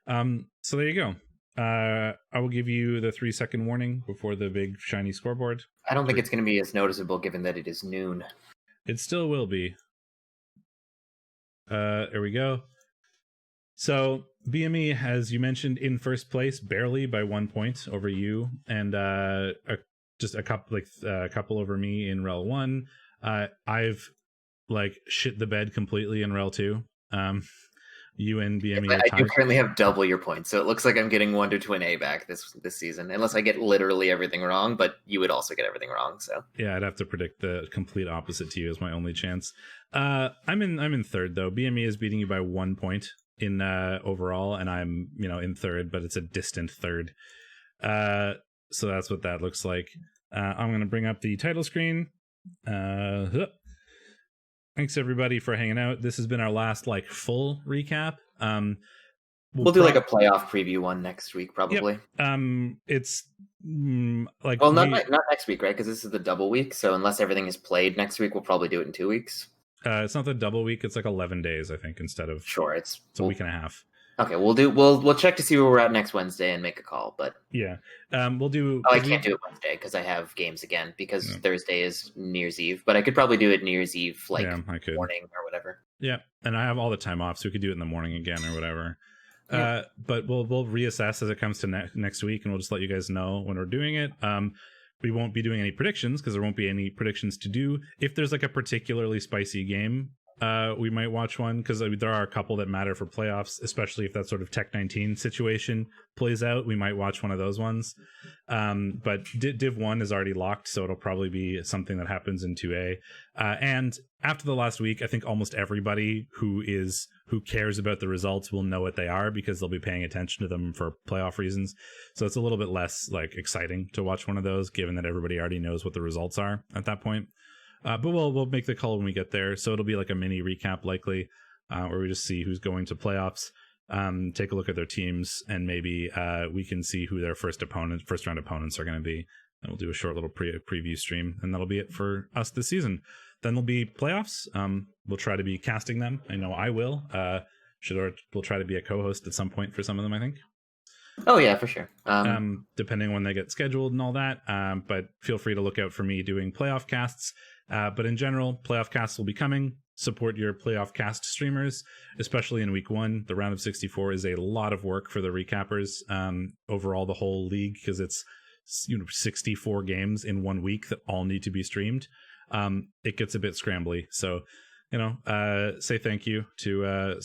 So there you go. I will give you the 3-second warning before the big shiny scoreboard. I don't think it's going to be as noticeable given that it is noon. It still will be. There we go. So BME, as you mentioned, in first place, barely by 1 point over you, and just a couple over me in REL 1. I've like shit the bed completely in REL 2. You and BME are I do tied. currently have double your points, so it looks like I'm getting Wonder Twin A back this season, unless I get literally everything wrong. But you would also get everything wrong. So Yeah, I'd have to predict the complete opposite to you as my only chance. I'm in third though. BME is beating you by 1 point in overall, and I'm in third, but it's a distant third. So that's what that looks like. I'm gonna bring up the title screen. Thanks everybody for hanging out. This has been our last like full recap. we'll do like a playoff preview one next week, probably. Yep. It's like not next week, right? Because this is the double week. So unless everything is played next week, we'll probably do it in 2 weeks. It's not the double week. It's like 11 days, I think, instead of It's a week and a half. Okay, we'll check to see where we're at next Wednesday and make a call. But yeah, we'll do. I can't do it Wednesday because I have games again because Thursday is New Year's Eve. But I could probably do it New Year's Eve, like morning or whatever. Yeah, and I have all the time off, so we could do it in the morning again or whatever. Yeah. But we'll reassess as it comes to next week, and we'll just let you guys know when we're doing it. We won't be doing any predictions because there won't be any predictions to do. If there's like a particularly spicy game, we might watch one because there are a couple that matter for playoffs, especially if that sort of Tech 19 situation plays out. We might watch one of those ones. But Div 1 is already locked, so it'll probably be something that happens in 2A. And after the last week, I think almost everybody who cares about the results will know what they are because they'll be paying attention to them for playoff reasons. So it's a little bit less like exciting to watch one of those, given that everybody already knows what the results are at that point. But we'll make the call when we get there. So it'll be like a mini recap likely, where we just see who's going to playoffs, take a look at their teams, and maybe we can see who their first round opponents are going to be. And we'll do a short little preview stream, and that'll be it for us this season. Then there'll be playoffs. We'll try to be casting them. I know I will. Shadorra will try to be a co-host at some point for some of them, I think. Oh yeah, for sure. Depending on when they get scheduled and all that. But feel free to look out for me doing playoff casts. But in general, playoff casts will be coming. Support your playoff cast streamers, especially in week 1. The round of 64 is a lot of work for the recappers overall, the whole league, because it's 64 games in 1 week that all need to be streamed. It gets a bit scrambly. So, say thank you to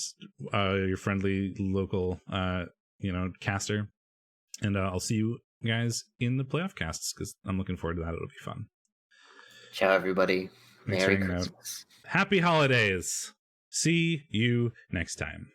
your friendly local, caster. And I'll see you guys in the playoff casts because I'm looking forward to that. It'll be fun. Ciao, everybody. Merry Christmas. Happy holidays. See you next time.